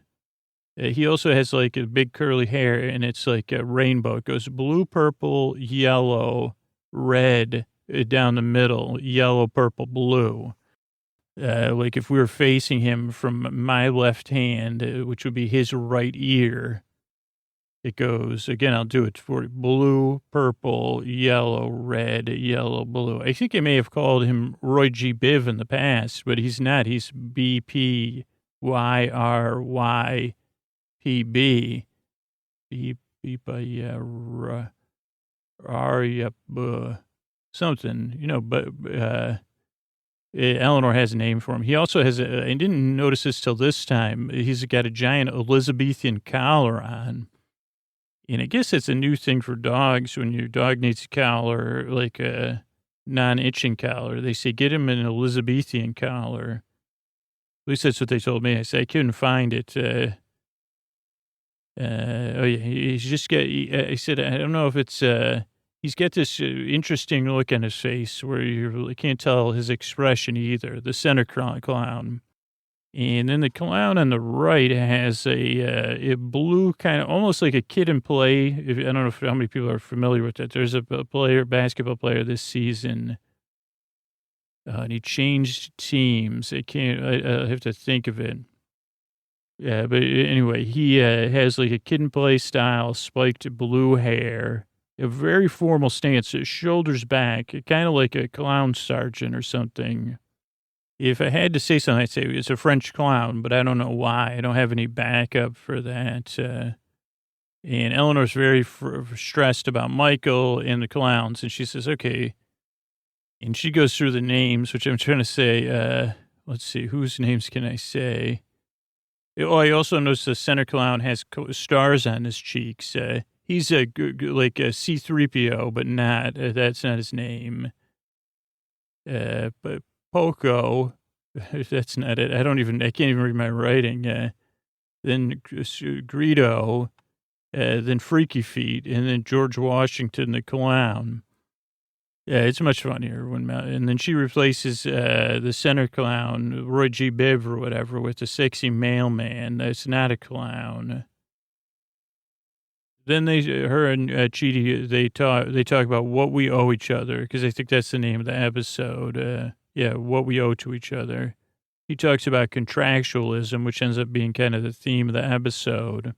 He also has like a big curly hair, and it's like a rainbow. It goes blue, purple, yellow, red down the middle, yellow, purple, blue. Like if we were facing him from my left hand, which would be his right ear, it goes, again, I'll do it for you, blue, purple, yellow, red, yellow, blue. I think I may have called him Roy G. Biv in the past, but he's not. He's BPYRYPB. Something, but Eleanor has a name for him. He also has I didn't notice this till this time. He's got a giant Elizabethan collar on. And I guess it's a new thing for dogs when your dog needs a collar, like a non-itching collar. They say, get him an Elizabethan collar. At least that's what they told me. I said, I couldn't find it. He's just got, I said, I don't know if it's, he's got this interesting look on his face where you really can't tell his expression either, the center clown. And then the clown on the right has a blue kind of, almost like a kid in play. I don't know how many people are familiar with that. There's a basketball player this season, and he changed teams. I have to think of it. Yeah, but anyway, he has like a kid in play style, spiked blue hair, a very formal stance, shoulders back, kind of like a clown sergeant or something. If I had to say something, I'd say it's a French clown, but I don't know why. I don't have any backup for that. And Eleanor's very stressed about Michael and the clowns. And she says, okay. And she goes through the names, which I'm trying to say, let's see, whose names can I say? Oh, I also noticed the center clown has stars on his cheeks. He's like a C-3PO, but not, that's not his name. But Poco, that's not it. I can't even read my writing. Then Greedo, then Freaky Feet, and then George Washington, the clown. Yeah, it's much funnier and then she replaces the center clown, Roy G. Biv or whatever, with a sexy mailman. That's not a clown. Then her and Chidi, they talk about what we owe each other, because I think that's the name of the episode. What we owe to each other. He talks about contractualism, which ends up being kind of the theme of the episode,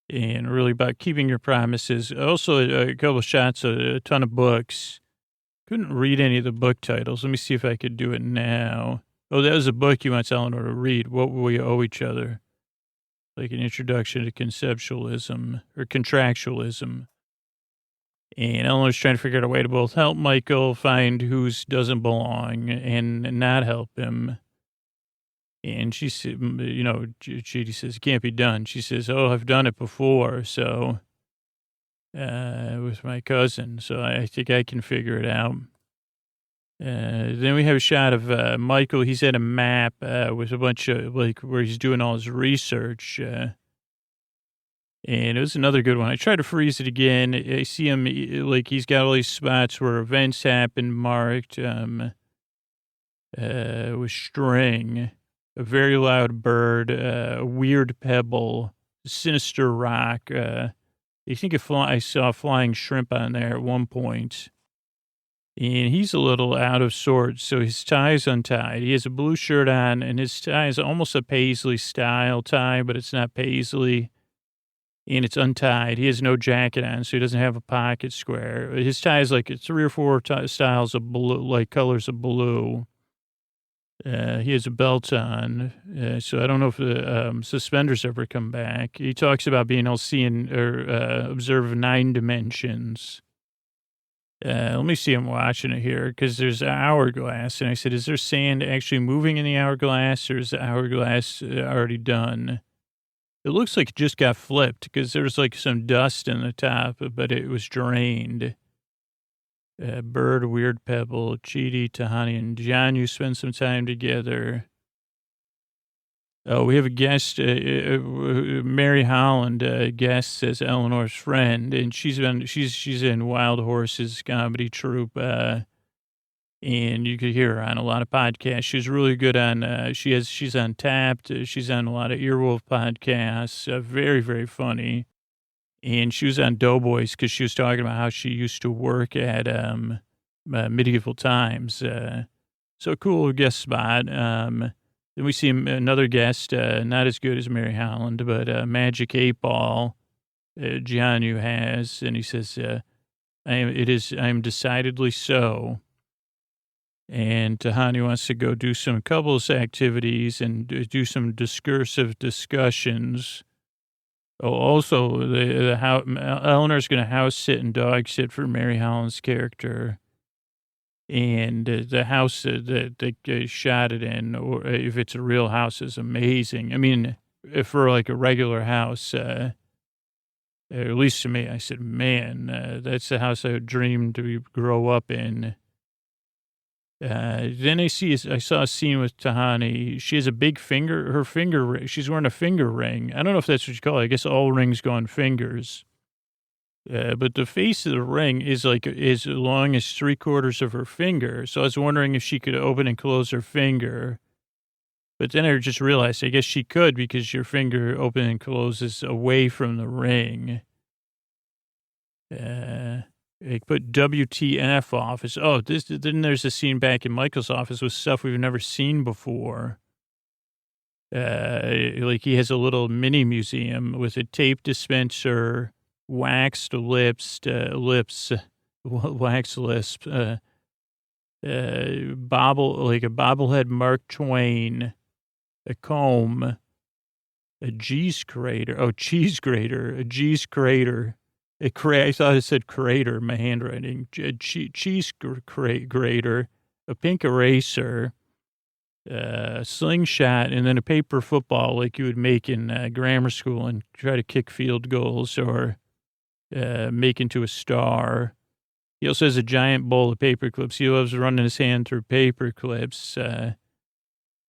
and really about keeping your promises. Also, a couple of shots, a ton of books. Couldn't read any of the book titles. Let me see if I could do it now. Oh, that was a book you want Eleanor to read. What we owe each other. Like an introduction to conceptualism or contractualism. And Eleanor's trying to figure out a way to both help Michael find who doesn't belong and not help him. And she said, Chidi says, it can't be done. She says, oh, I've done it before. So, with my cousin. So I think I can figure it out. Then we have a shot of Michael. He's at a map with a bunch of, where he's doing all his research. And it was another good one. I tried to freeze it again. I see him, he's got all these spots where events happen marked with string, a very loud bird, a weird pebble, a sinister rock. I think I saw a flying shrimp on there at one point. And he's a little out of sorts, so his tie's untied. He has a blue shirt on, and his tie is almost a paisley-style tie, but it's not paisley, and it's untied. He has no jacket on, so he doesn't have a pocket square. His tie is like 3 or 4 styles of blue, colors of blue. He has a belt on, so I don't know if the suspenders ever come back. He talks about being able to see or observe 9 dimensions. Let me see, I'm watching it here, because there's an hourglass, and I said, is there sand actually moving in the hourglass, or is the hourglass already done? It looks like it just got flipped, because there's some dust in the top, but it was drained. Bird, Weird Pebble, Chidi, Tahani, and John, you spend some time together. Oh, we have a guest, Mary Holland, guest as Eleanor's friend, and she's in Wild Horses comedy troupe, and you could hear her on a lot of podcasts. She's really good on, she's on Tapped, she's on a lot of Earwolf podcasts, very, very funny. And she was on Doughboys because she was talking about how she used to work at Medieval Times. So cool guest spot. Then we see another guest, not as good as Mary Holland, but Magic 8 Ball, John who has, and he says, I am decidedly so. And Tahani wants to go do some couples activities and do some discursive discussions. Oh, also, Eleanor's going to house sit and dog sit for Mary Holland's character. And the house that they shot it in, or if it's a real house, is amazing. I mean, if for a regular house, at least to me, I said, man, that's the house I would dream to grow up in. Then I saw a scene with Tahani. She has a big finger, her finger ring. She's wearing a finger ring. I don't know if that's what you call it. I guess all rings go on fingers. But the face of the ring is as long as 3/4 of her finger. So I was wondering if she could open and close her finger. But then I just realized, I guess she could, because your finger open and closes away from the ring. They put WTF office. Oh, then there's a scene back in Michael's office with stuff we've never seen before. He has a little mini museum with a tape dispenser, waxed lips, wax lisp, a bobblehead Mark Twain, a comb, a cheese grater, a cheese grater, I thought it said crater in my handwriting, a cheese grater, a pink eraser, a slingshot, and then a paper football like you would make in grammar school and try to kick field goals or make into a star. He also has a giant bowl of paper clips. He loves running his hand through paper clips.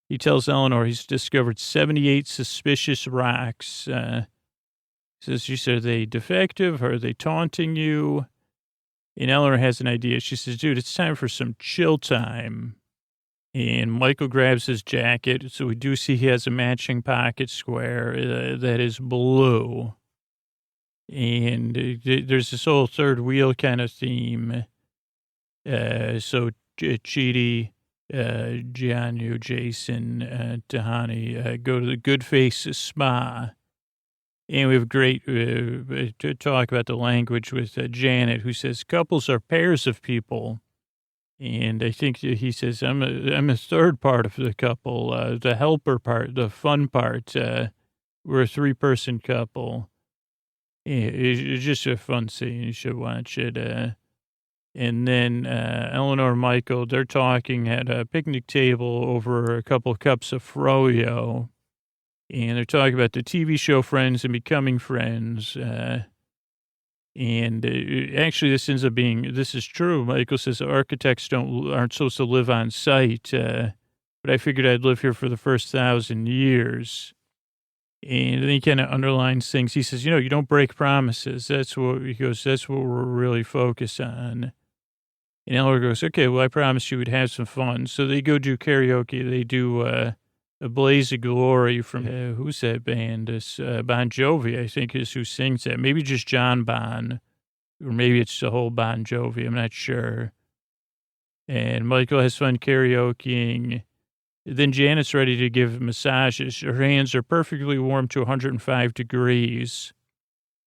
He tells Eleanor he's discovered 78 suspicious rocks. She said, are they defective? Are they taunting you? And Eleanor has an idea. She says, dude, it's time for some chill time. And Michael grabs his jacket. So we do see he has a matching pocket square that is blue. And there's this whole third wheel kind of theme. So Chidi, Jianyu, Jason, Tahani go to the Good Face Spa. And we have great to talk about the language with Janet, who says couples are pairs of people. And I think he says, I'm a third part of the couple, the helper part, the fun part. We're a 3-person couple. It's just a fun scene. You should watch it. And then Eleanor and Michael, they're talking at a picnic table over a couple of cups of froyo. And they're talking about the TV show Friends and becoming friends. Actually, this ends up being, this is true. Michael says architects aren't supposed to live on site. But I figured I'd live here for the first 1,000 years. And then he kind of underlines things. He says, you don't break promises. That's what we're really focused on. And Eleanor goes, okay, well, I promised you we'd have some fun. So they go do karaoke. They do A Blaze of Glory from, who's that band? It's Bon Jovi, I think, is who sings that. Maybe just John Bon, or maybe it's the whole Bon Jovi. I'm not sure. And Michael has fun karaokeing. Then Janet's ready to give massages. Her hands are perfectly warm to 105 degrees.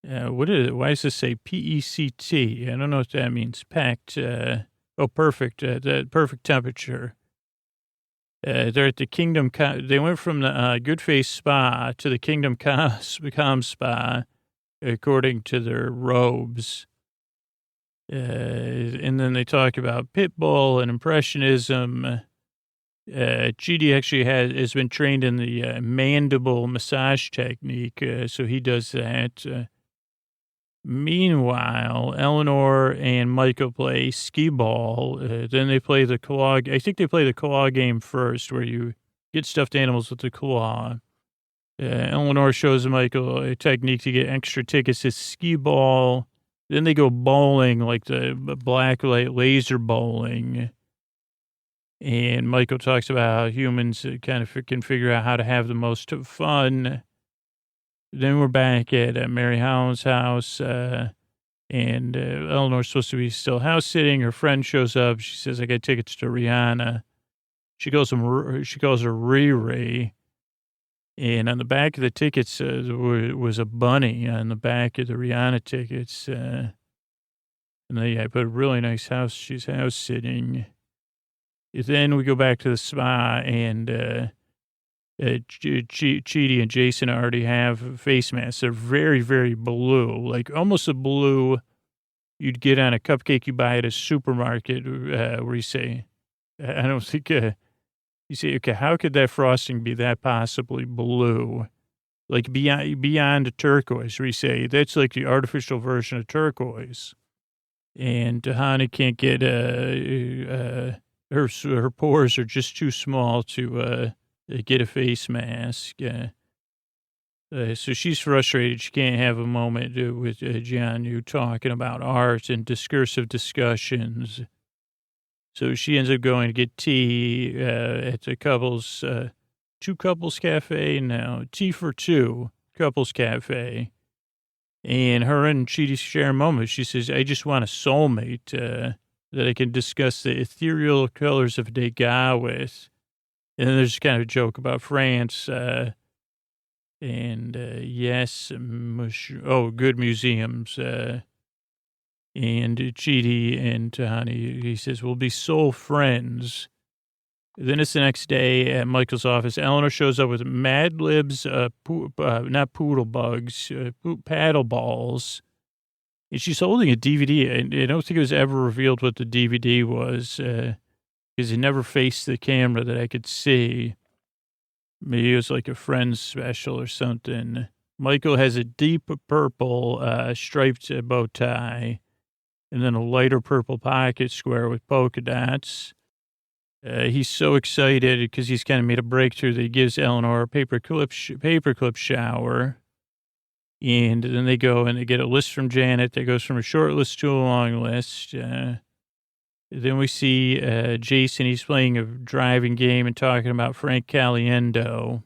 What is it? Why does this say PECT? I don't know what that means. Packed. Perfect. The perfect temperature. They're at the Kingdom. They went from the Good Face Spa to the Kingdom Calm Spa, according to their robes. And then they talk about Pitbull and Impressionism. Chidi actually has been trained in the mandible massage technique, so he does that. Meanwhile, Eleanor and Michael play skee ball. Then they play the claw. I think they play the claw game first, where you get stuffed animals with the claw. Eleanor shows Michael a technique to get extra tickets to skee ball. Then they go bowling, like the black light laser bowling. And Michael talks about how humans kind of can figure out how to have the most fun. Then we're back at Mary Holland's house, and Eleanor's supposed to be still house sitting. Her friend shows up. She says, I got tickets to Rihanna. She calls her Riri. And on the back of the tickets was a bunny on the back of the Rihanna tickets. And I put a really nice house. She's house sitting. Then we go back to the spa, and Chidi and Jason already have face masks. They're very, very blue, like almost a blue you'd get on a cupcake you buy at a supermarket, where you say, I don't think, you say, okay, how could that frosting be that possibly blue? Like beyond turquoise, where you say, that's like the artificial version of turquoise. And Tahani can't get, her pores are just too small to get a face mask. So she's frustrated. She can't have a moment with Jianyu talking about art and discursive discussions. So she ends up going to get tea at the couples, two couples cafe now, tea for two couples cafe. And her and Chidi share a moment. She says, I just want a soulmate that I can discuss the ethereal colors of Degas with. And then there's kind of a joke about France. Yes, good museums. And Chidi and Tahani, he says, we'll be soul friends. Then it's the next day at Michael's office. Eleanor shows up with Mad Libs, not poodle bugs, paddle balls. And she's holding a DVD. I don't think it was ever revealed what the DVD was, because it never faced the camera that I could see. Maybe it was like a Friends special or something. Michael has a deep purple striped bow tie, and then a lighter purple pocket square with polka dots. He's so excited because he's kind of made a breakthrough that he gives Eleanor a paperclip shower. And then they go and they get a list from Janet that goes from a short list to a long list. Then we see Jason. He's playing a driving game and talking about Frank Caliendo.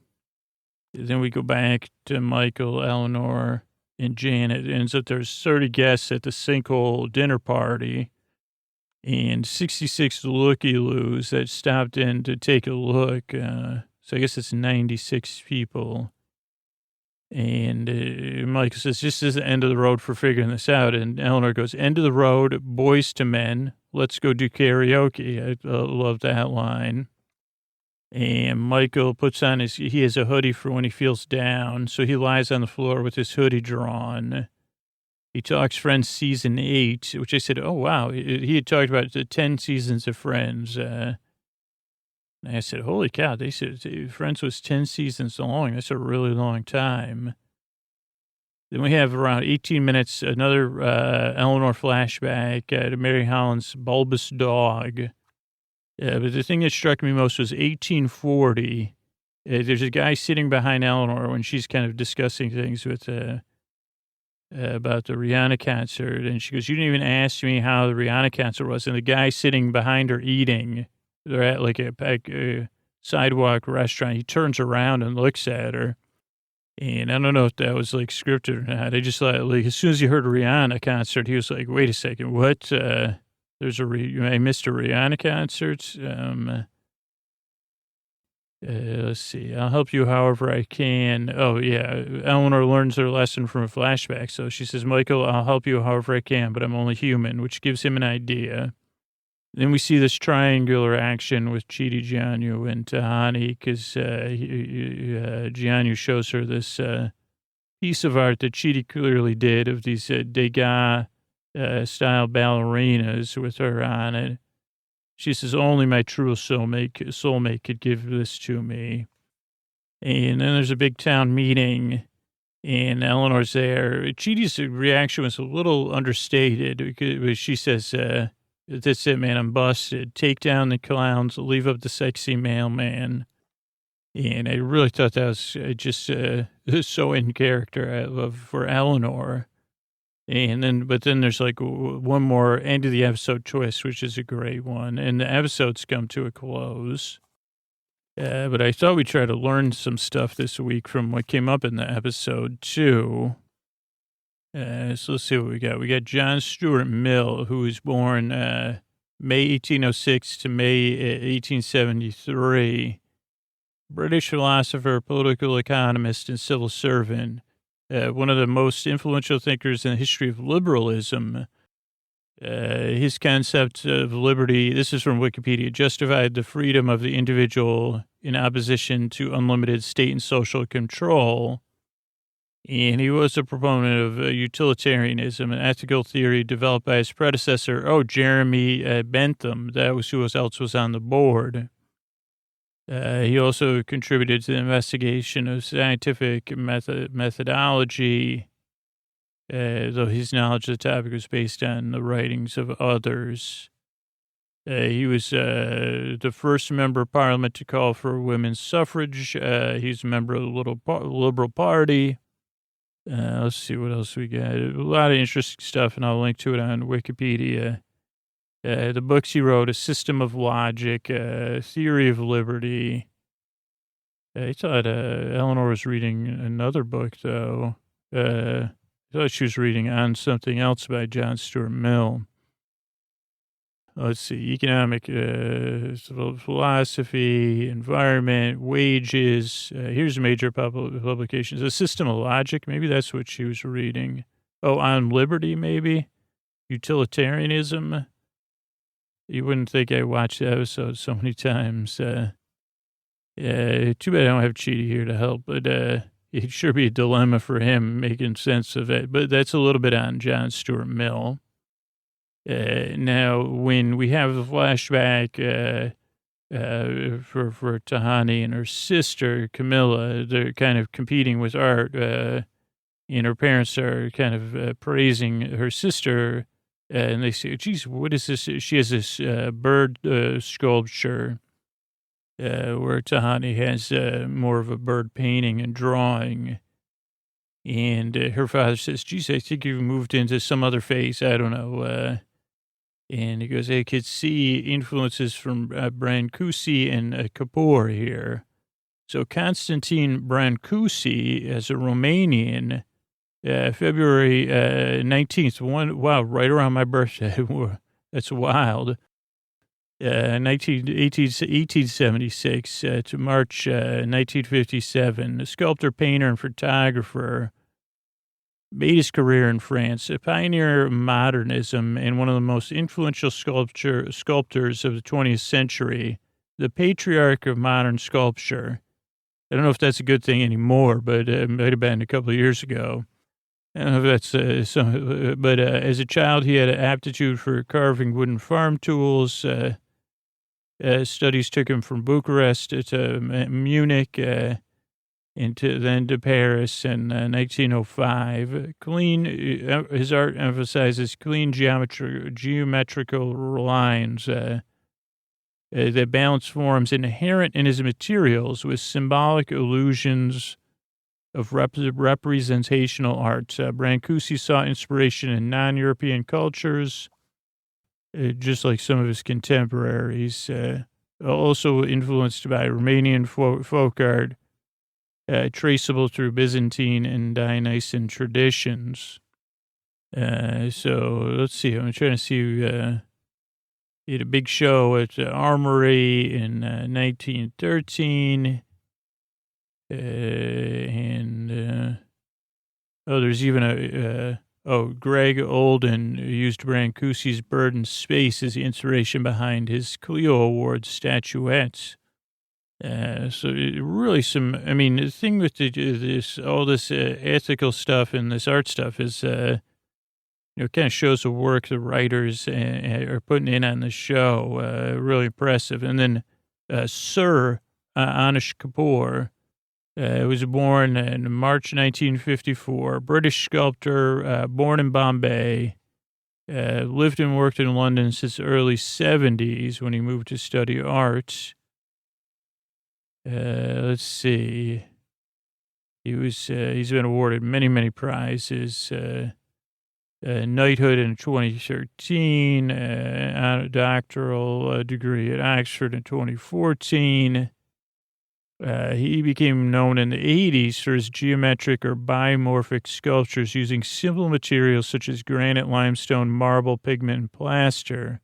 Then we go back to Michael, Eleanor, and Janet. It ends up there's 30 guests at the sinkhole dinner party. And 66 looky-loos that stopped in to take a look. So I guess it's 96 people. And Michael says, this is the end of the road for figuring this out. And Eleanor goes, end of the road, boys to men. Let's go do karaoke. I love that line. And Michael puts on he has a hoodie for when he feels down. So he lies on the floor with his hoodie drawn. He talks Friends season 8, which I said, oh, wow. He had talked about the 10 seasons of Friends. And I said, holy cow, they said Friends was 10 seasons long. That's a really long time. Then we have around 18 minutes, another Eleanor flashback to Mary Holland's bulbous dog. But the thing that struck me most was 1840. There's a guy sitting behind Eleanor when she's kind of discussing things with about the Rihanna concert. And she goes, you didn't even ask me how the Rihanna concert was. And the guy sitting behind her eating, they're at like a sidewalk restaurant. He turns around and looks at her. And I don't know if that was like scripted or not. I just thought, like, as soon as he heard a Rihanna concert, he was like, wait a second, what? I missed a Rihanna concert. Let's see. I'll help you however I can. Oh, yeah. Eleanor learns her lesson from a flashback. So she says, Michael, I'll help you however I can, but I'm only human, which gives him an idea. Then we see this triangular action with Chidi, Jianyu, and Tahani because Jianyu shows her this piece of art that Chidi clearly did of these Degas style ballerinas with her on it. She says, only my true soulmate could give this to me. And then there's a big town meeting, and Eleanor's there. Chidi's reaction was a little understated because she says, that's it, man, I'm busted. Take down the clowns, leave up the sexy mailman. And I really thought that was just so in character for Eleanor. But then there's like one more end of the episode twist, which is a great one. And the episodes come to a close. But I thought we'd try to learn some stuff this week from what came up in the episode too. So let's see what we got. We got John Stuart Mill, who was born May 1806 to May 1873. British philosopher, political economist, and civil servant. One of the most influential thinkers in the history of liberalism. His concept of liberty, this is from Wikipedia, justified the freedom of the individual in opposition to unlimited state and social control. And he was a proponent of utilitarianism, an ethical theory developed by his predecessor, Jeremy Bentham. That was who else was on the board. He also contributed to the investigation of scientific methodology, though his knowledge of the topic was based on the writings of others. He was the first member of parliament to call for women's suffrage. He's a member of the Liberal Party. Let's see what else we got. A lot of interesting stuff, and I'll link to it on Wikipedia. The books he wrote, A System of Logic, Theory of Liberty. I thought Eleanor was reading another book, though. I thought she was reading On Something Else by John Stuart Mill. Let's see, economic philosophy, environment, wages. Here's major publications. A System of Logic, maybe that's what she was reading. Oh, On Liberty, maybe? utilitarianism. You wouldn't think I watched the episode so many times. Too bad I don't have Cheaty here to help, but it'd sure be a dilemma for him making sense of it. But that's a little bit on John Stuart Mill. Now, when we have the flashback for Tahani and her sister, Camilla, they're kind of competing with Art, and her parents are kind of praising her sister, and they say, geez, what is this? She has this bird sculpture where Tahani has more of a bird painting and drawing. And her father says, geez, I think you've moved into some other phase. I don't know. And he goes, I could see influences from Brancusi and Kapoor here. So Constantine Brancusi, as a Romanian, February 19th, right around my birthday. That's wild. 1876 to March 1957, a sculptor, painter, and photographer, made his career in France, a pioneer of modernism and one of the most influential sculptors of the 20th century, the patriarch of modern sculpture. I don't know if that's a good thing anymore, but it might have been a couple of years ago. I don't know if that's but as a child, he had an aptitude for carving wooden farm tools. Studies took him from Bucharest to Munich, and then to Paris in 1905. His art emphasizes clean geometrical lines that balance forms inherent in his materials with symbolic illusions of representational art. Brancusi sought inspiration in non-European cultures, just like some of his contemporaries, also influenced by Romanian folk art, traceable through Byzantine and Dionysian traditions. So let's see. I'm trying to see. He had a big show at the Armory in 1913. There's even Greg Olden used Brancusi's bird in space as the inspiration behind his Clio Award statuettes. So really the thing with all this ethical stuff and this art stuff is, kind of shows the work the writers are putting in on the show. Really impressive. And then Sir Anish Kapoor was born in March 1954, British sculptor, born in Bombay, lived and worked in London since the early 70s when he moved to study art. Let's see. He's been awarded many, many prizes. Knighthood in 2013, a doctoral degree at Oxford in 2014. He became known in the 80s for his geometric or biomorphic sculptures using simple materials such as granite, limestone, marble, pigment, and plaster.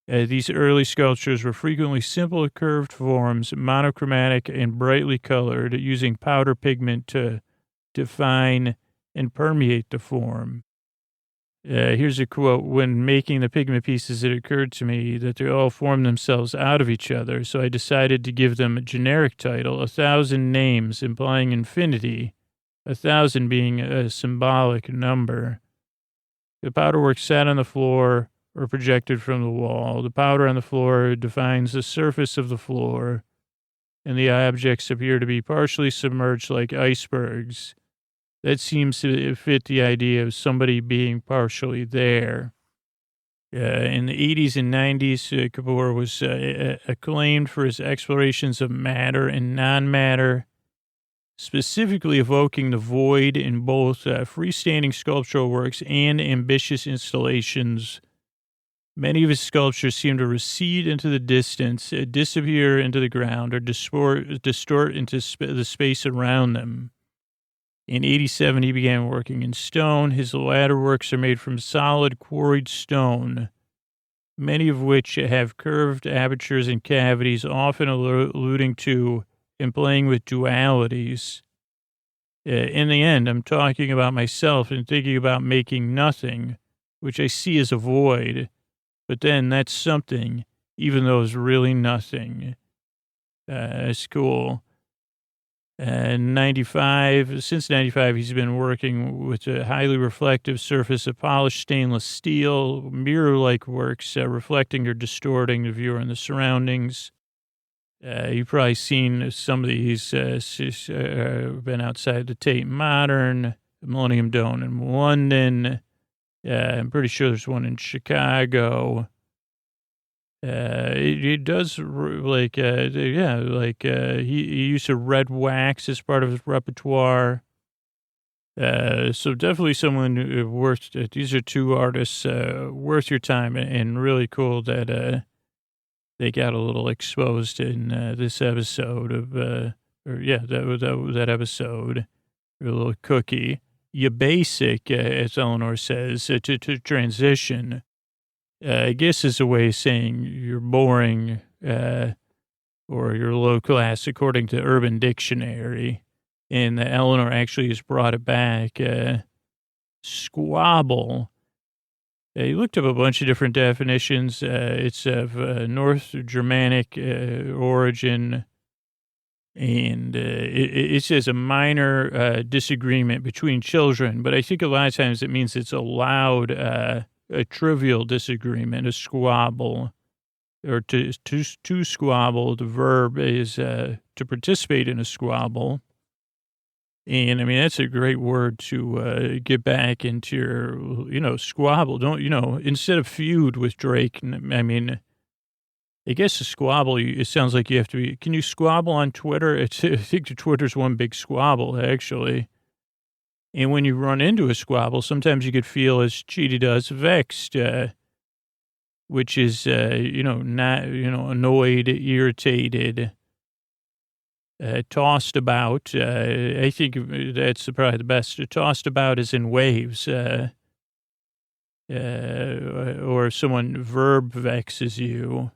These early sculptures were frequently simple curved forms, monochromatic and brightly colored, using powder pigment to define and permeate the form. Here's a quote. When making the pigment pieces, it occurred to me that they all form themselves out of each other, so I decided to give them a generic title, 1,000 names, implying infinity, 1,000 being a symbolic number. The powderwork sat on the floor or projected from the wall. The powder on the floor defines the surface of the floor, and the objects appear to be partially submerged like icebergs. That seems to fit the idea of somebody being partially there. In the 80s and 90s, Kapoor was acclaimed for his explorations of matter and non-matter, specifically evoking the void in both freestanding sculptural works and ambitious installations. Many of his sculptures seem to recede into the distance, disappear into the ground, or distort into the space around them. In 1987, he began working in stone. His latter works are made from solid quarried stone, many of which have curved apertures and cavities, often alluding to and playing with dualities. In the end, I'm talking about myself and thinking about making nothing, which I see as a void, but then that's something, even though it's really nothing. It's cool. Since 95, he's been working with a highly reflective surface of polished stainless steel, mirror-like works, reflecting or distorting the viewer and the surroundings. You've probably seen some of these, been outside the Tate Modern, Millennium Dome in London. I'm pretty sure there's one in Chicago. It does he used red wax as part of his repertoire. So definitely someone worth, these are two artists, worth your time and really cool that, they got a little exposed in, this episode of, that episode, a little cookie. You basic, as Eleanor says, to transition. I guess is a way of saying you're boring or you're low class, according to Urban Dictionary. And Eleanor actually has brought it back. Squabble. He looked up a bunch of different definitions. It's of North Germanic origin. And it says a minor disagreement between children. But I think a lot of times it means it's a loud a trivial disagreement, a squabble, or to squabble. The verb is to participate in a squabble. And I mean, that's a great word to get back into your, squabble. Don't, instead of feud with Drake, I mean, I guess a squabble, it sounds like you have to be, can you squabble on Twitter? I think Twitter's one big squabble, actually. And when you run into a squabble, sometimes you could feel, as Chidi does, vexed, which is, not, annoyed, irritated, tossed about. I think that's probably the best. Tossed about is in waves, or someone verb vexes you.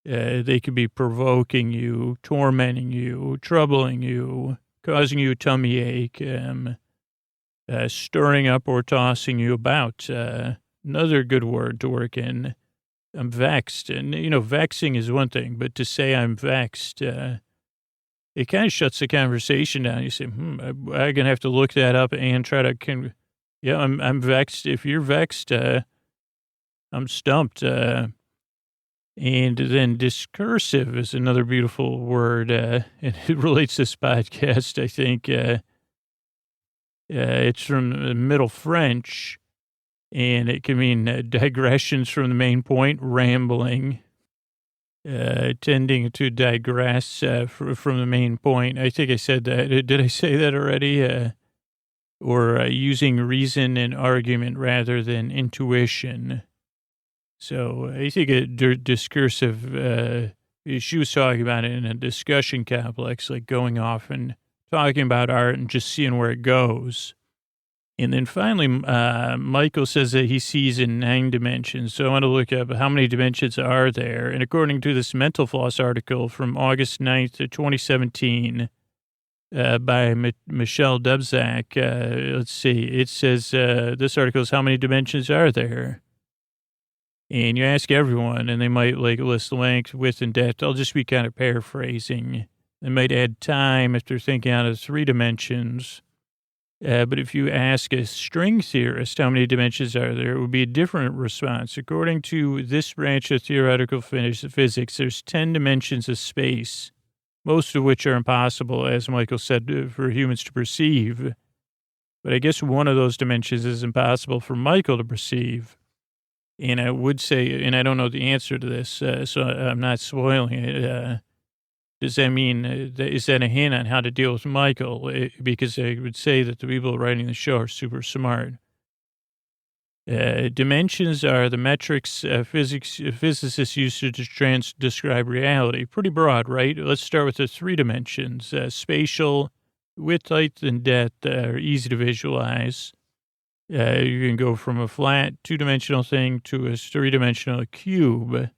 They could be provoking you, tormenting you, troubling you, causing you a tummy ache, stirring up or tossing you about. Another good word to work in. I'm vexed. And, vexing is one thing, but to say I'm vexed, it kind of shuts the conversation down. You say, I'm going to have to look that up and try to, I'm vexed. If you're vexed, I'm stumped. And then discursive is another beautiful word. And it relates to this podcast, I think. It's from Middle French, and it can mean digressions from the main point, rambling, tending to digress from the main point. I think I said that. Did I say that already? Or using reason and argument rather than intuition. So I think a discursive, she was talking about it in a discussion complex, like going off and talking about art and just seeing where it goes. And then finally, Michael says that he sees in 9 dimensions. So I want to look up how many dimensions are there. And according to this Mental Floss article from August 9th, 2017, by Michelle Dubzak, let's see, it says, this article is how many dimensions are there? And you ask everyone, and they might list length, width, and depth. I'll just be kind of paraphrasing. They might add time if they're thinking out of 3 dimensions. But if you ask a string theorist how many dimensions are there, it would be a different response. According to this branch of theoretical physics, there's 10 dimensions of space, most of which are impossible, as Michael said, for humans to perceive. But I guess one of those dimensions is impossible for Michael to perceive. And I would say, and I don't know the answer to this, so I'm not spoiling it. Does that mean, is that a hint on how to deal with Michael? Because I would say that the people writing the show are super smart. Dimensions are the metrics physicists use to describe reality. Pretty broad, right? Let's start with the 3 dimensions. Spatial, width, height, and depth are easy to visualize. You can go from a flat 2-dimensional thing to a 3-dimensional cube.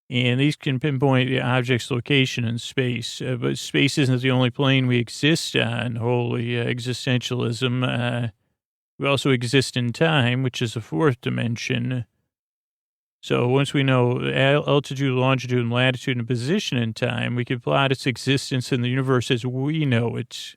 And these can pinpoint the object's location in space. But space isn't the only plane we exist on. Holy existentialism. We also exist in time, which is a fourth dimension. So once we know altitude, longitude, and latitude and position in time, we can plot its existence in the universe as we know it.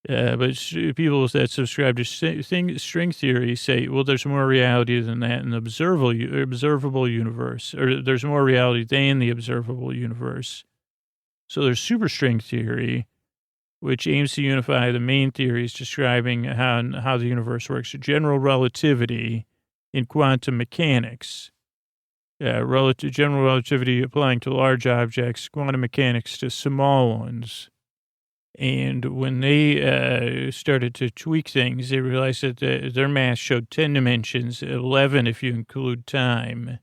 But people that subscribe to string theory say, well, there's more reality than that in the observable universe, or there's more reality than the observable universe. So there's superstring theory, which aims to unify the main theories describing how the universe works: general relativity in quantum mechanics. General relativity applying to large objects, quantum mechanics to small ones. And when they started to tweak things, they realized that their math showed 10 dimensions, 11 if you include time.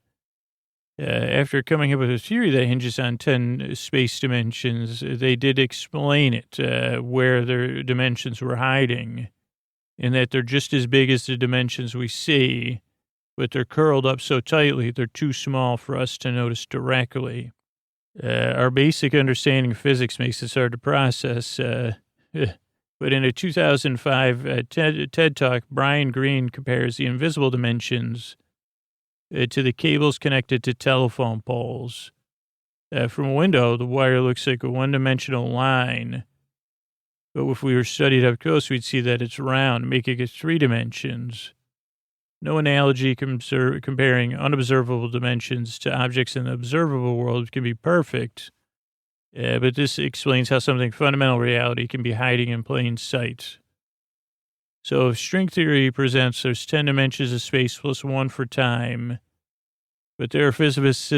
After coming up with a theory that hinges on 10 space dimensions, they did explain it, where their dimensions were hiding, and that they're just as big as the dimensions we see, but they're curled up so tightly they're too small for us to notice directly. Our basic understanding of physics makes this hard to process, but in a 2005 TED Talk, Brian Greene compares the invisible dimensions to the cables connected to telephone poles. From a window, the wire looks like a one-dimensional line, but if we were studied up close, we'd see that it's round, making it 3 dimensions. No analogy comparing unobservable dimensions to objects in the observable world can be perfect, but this explains how something fundamental reality can be hiding in plain sight. So if string theory presents there's 10 dimensions of space plus 1 for time, but there are physicists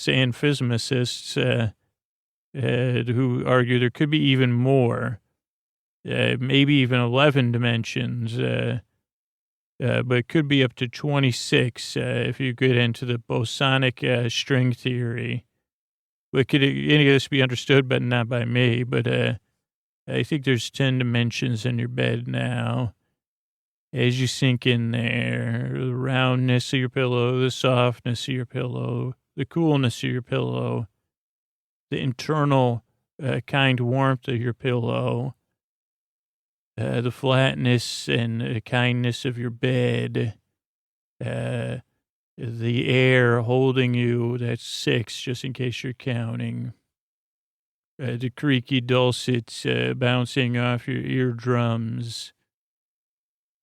and physicists who argue there could be even more, maybe even 11 dimensions, but it could be up to 26 if you get into the bosonic string theory. But could any of this be understood, but not by me? But I think there's 10 dimensions in your bed now. As you sink in there, the roundness of your pillow, the softness of your pillow, the coolness of your pillow, the internal kind warmth of your pillow, the flatness and kindness of your bed, the air holding you, that's 6, just in case you're counting, the creaky dulcets bouncing off your eardrums,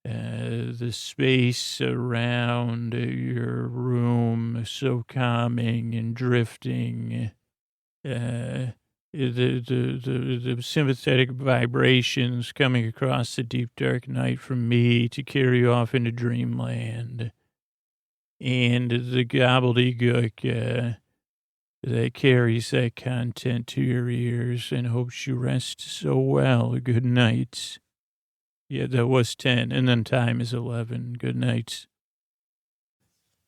the space around your room so calming and drifting, the sympathetic vibrations coming across the deep, dark night from me to carry you off into dreamland, and the gobbledygook that carries that content to your ears and hopes you rest so well. Good night. Yeah, that was 10, and then time is 11. Good night.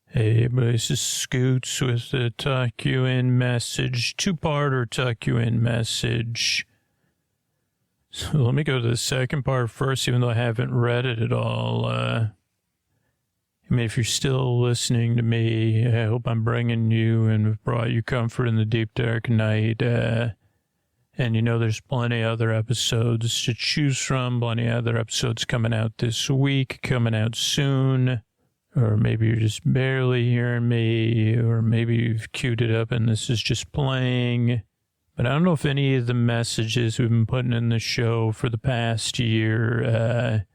Hey, this is Scoots with the Tuck You In message, 2-parter Tuck You In message. So let me go to the second part first, even though I haven't read it at all. I mean, if you're still listening to me, I hope I'm bringing you and have brought you comfort in the deep, dark night. And you know, there's plenty of other episodes to choose from, plenty of other episodes coming out this week, coming out soon. Or maybe you're just barely hearing me, or maybe you've queued it up and this is just playing. But I don't know if any of the messages we've been putting in the show for the past year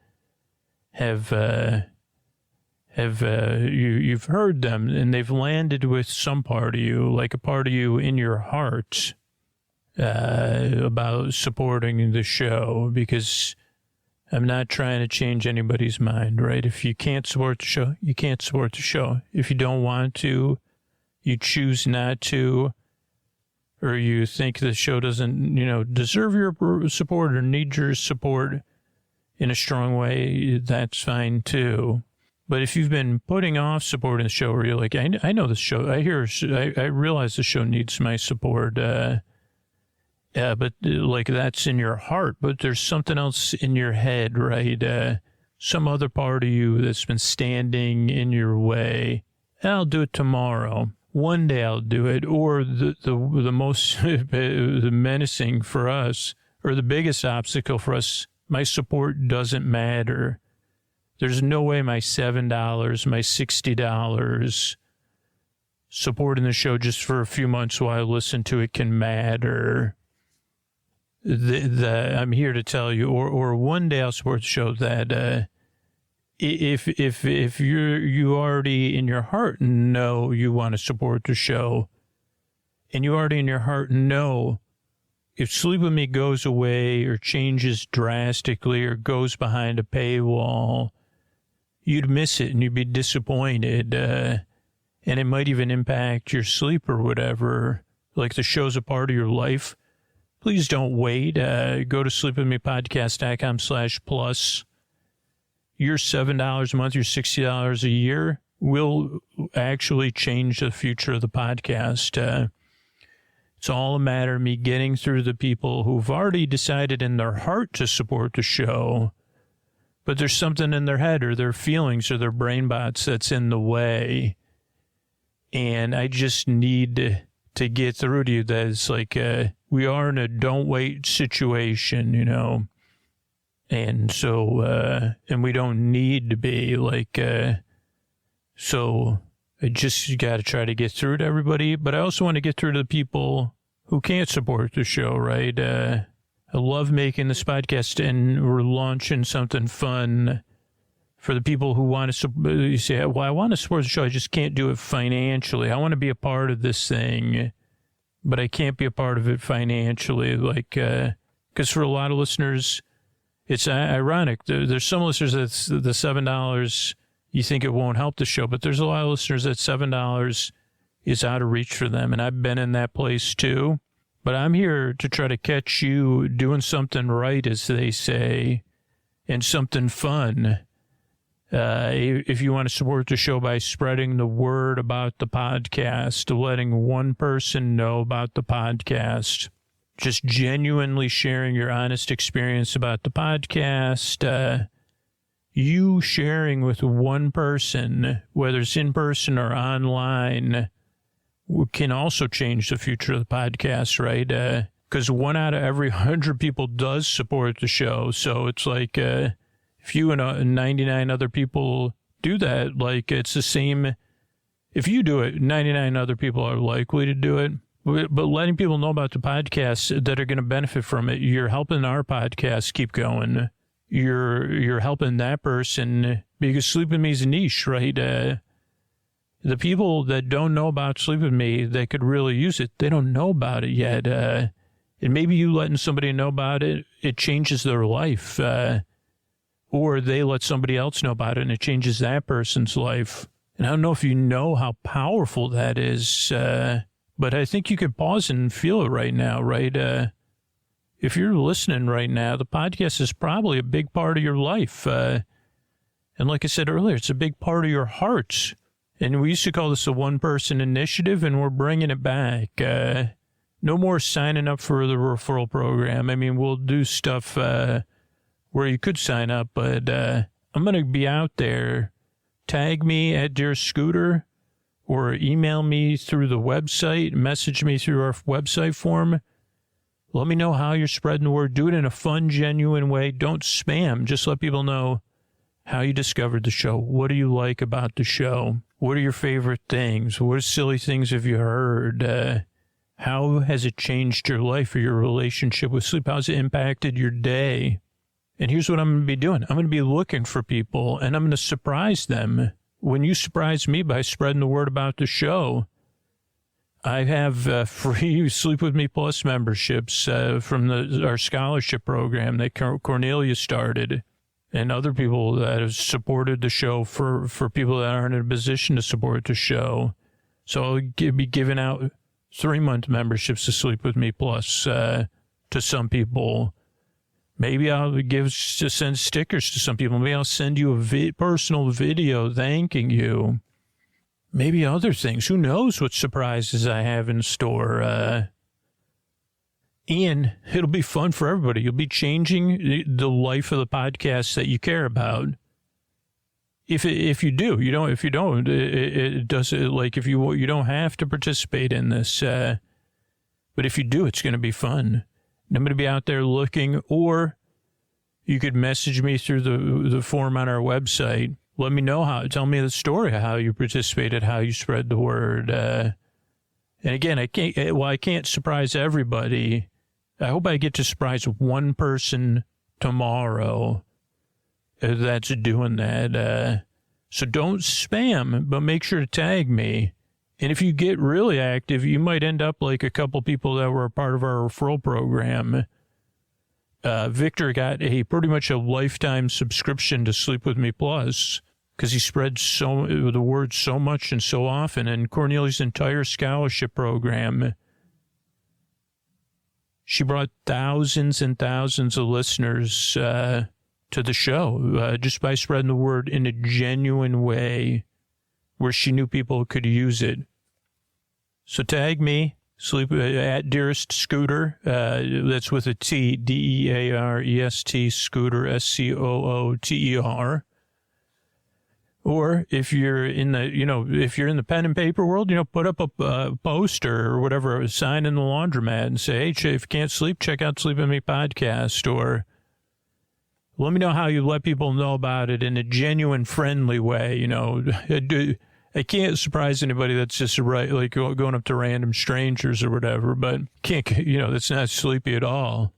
you've heard them and they've landed with some part of you, like a part of you in your heart, about supporting the show, because I'm not trying to change anybody's mind, right? If you can't support the show, you can't support the show. If you don't want to, you choose not to, or you think the show doesn't, deserve your support or need your support in a strong way, that's fine too. But if you've been putting off supporting the show, or you're like, I know the show, I realize the show needs my support, but like that's in your heart, but there's something else in your head, right? Some other part of you that's been standing in your way. I'll do it tomorrow. One day I'll do it. Or the most the menacing for us, or the biggest obstacle for us, my support doesn't matter. There's no way my $7, my $60 supporting the show just for a few months while I listen to it can matter. I'm here to tell you, or one day I'll support the show that if you already in your heart know you want to support the show, and you already in your heart know if Sleep With Me goes away or changes drastically or goes behind a paywall, you'd miss it and you'd be disappointed. And it might even impact your sleep or whatever. Like the show's a part of your life. Please don't wait. Go to sleepwithmepodcast.com/plus. Your $7 a month, your $60 a year will actually change the future of the podcast. It's all a matter of me getting through the people who've already decided in their heart to support the show, but there's something in their head or their feelings or their brain bots that's in the way. And I just need to get through to you that it's like we are in a don't wait situation, you know. And so, and we don't need to be like, so I just got to try to get through to everybody. But I also want to get through to the people who can't support the show, right? I love making this podcast, and we're launching something fun for the people who want to, you say, well, I want to support the show. I just can't do it financially. I want to be a part of this thing, but I can't be a part of it financially. Like, because for a lot of listeners, it's ironic. There's some listeners that's the $7, you think it won't help the show, but there's a lot of listeners that $7 is out of reach for them. And I've been in that place too. But I'm here to try to catch you doing something right, as they say, and something fun. If you want to support the show by spreading the word about the podcast, letting one person know about the podcast, just genuinely sharing your honest experience about the podcast, you sharing with one person, whether it's in person or online, can also change the future of the podcast, right? Because 1 out of every 100 people does support the show. So it's like, if you and 99 other people do that, like it's the same. If you do it, 99 other people are likely to do it. But letting people know about the podcasts that are going to benefit from it, you're helping our podcast keep going. You're helping that person, because Sleep With Me is a niche, right? The people that don't know about Sleep With Me that could really use it, they don't know about it yet. And maybe you letting somebody know about it, it changes their life. Or they let somebody else know about it and it changes that person's life. And I don't know if you know how powerful that is, but I think you could pause and feel it right now, right? If you're listening right now, the podcast is probably a big part of your life. And like I said earlier, it's a big part of your heart. And we used to call this a one-person initiative, and we're bringing it back. No more signing up for the referral program. I mean, we'll do stuff where you could sign up, but I'm going to be out there. Tag me at Dear Scooter, or email me through the website, message me through our website form. Let me know how you're spreading the word. Do it in a fun, genuine way. Don't spam. Just let people know how you discovered the show. What do you like about the show? What are your favorite things? What silly things have you heard? How has it changed your life or your relationship with sleep? How's it impacted your day? And here's what I'm going to be doing. I'm going to be looking for people, and I'm going to surprise them. When you surprise me by spreading the word about the show, I have free Sleep With Me Plus memberships from our scholarship program that Cornelia started, and other people that have supported the show for people that aren't in a position to support the show. So I'll be giving out 3-month memberships to Sleep With Me Plus to some people. Maybe I'll send stickers to some people. Maybe I'll send you a personal video thanking you. Maybe other things. Who knows what surprises I have in store. And it'll be fun for everybody. You'll be changing the life of the podcast that you care about. If you do, you don't. If you don't, it does. Like if you don't have to participate in this. But if you do, it's going to be fun. I'm going to be out there looking, or You could message me through the form on our website. Let me know tell me the story of how you participated, how you spread the word. And again, I can't surprise everybody. I hope I get to surprise one person tomorrow that's doing that. So don't spam, but make sure to tag me. And if you get really active, you might end up like a couple people that were a part of our referral program. Victor got pretty much a lifetime subscription to Sleep With Me Plus because he spreads the word so much and so often. And Cornelia's entire scholarship program, she brought thousands and thousands of listeners to the show just by spreading the word in a genuine way where she knew people could use it. So tag me, at Dearest Scooter. That's with a T, DEAREST, Scooter, SCOOTER. Or if you're in the pen and paper world, put up a poster or whatever, a sign in the laundromat and say, hey, if you can't sleep, check out Sleep With Me podcast. Or let me know how you let people know about it in a genuine, friendly way. I can't surprise anybody that's just like going up to random strangers or whatever, but that's not sleepy at all.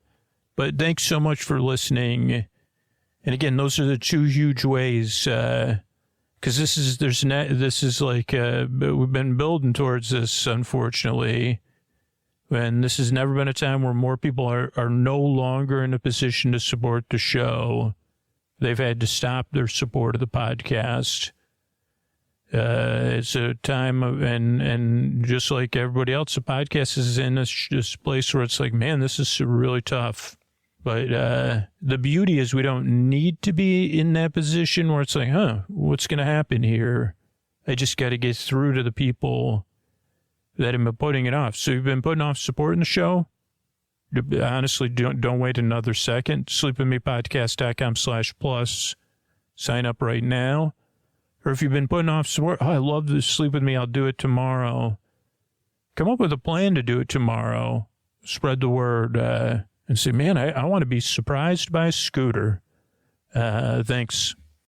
But thanks so much for listening. And again, those are the two huge ways, because this is like, we've been building towards this, unfortunately. And this has never been a time where more people are no longer in a position to support the show. They've had to stop their support of the podcast. It's a time of, and just like everybody else, the podcast is in this place where it's like, man, this is really tough. But the beauty is we don't need to be in that position where it's like, what's going to happen here? I just got to get through to the people that have been putting it off. So you've been putting off supporting the show? Honestly, don't wait another second. sleepwithmepodcast.com/plus. Sign up right now. Or if you've been putting off support, I love this Sleep With Me, I'll do it tomorrow. Come up with a plan to do it tomorrow. Spread the word and say, man, I want to be surprised by a scooter. Thanks.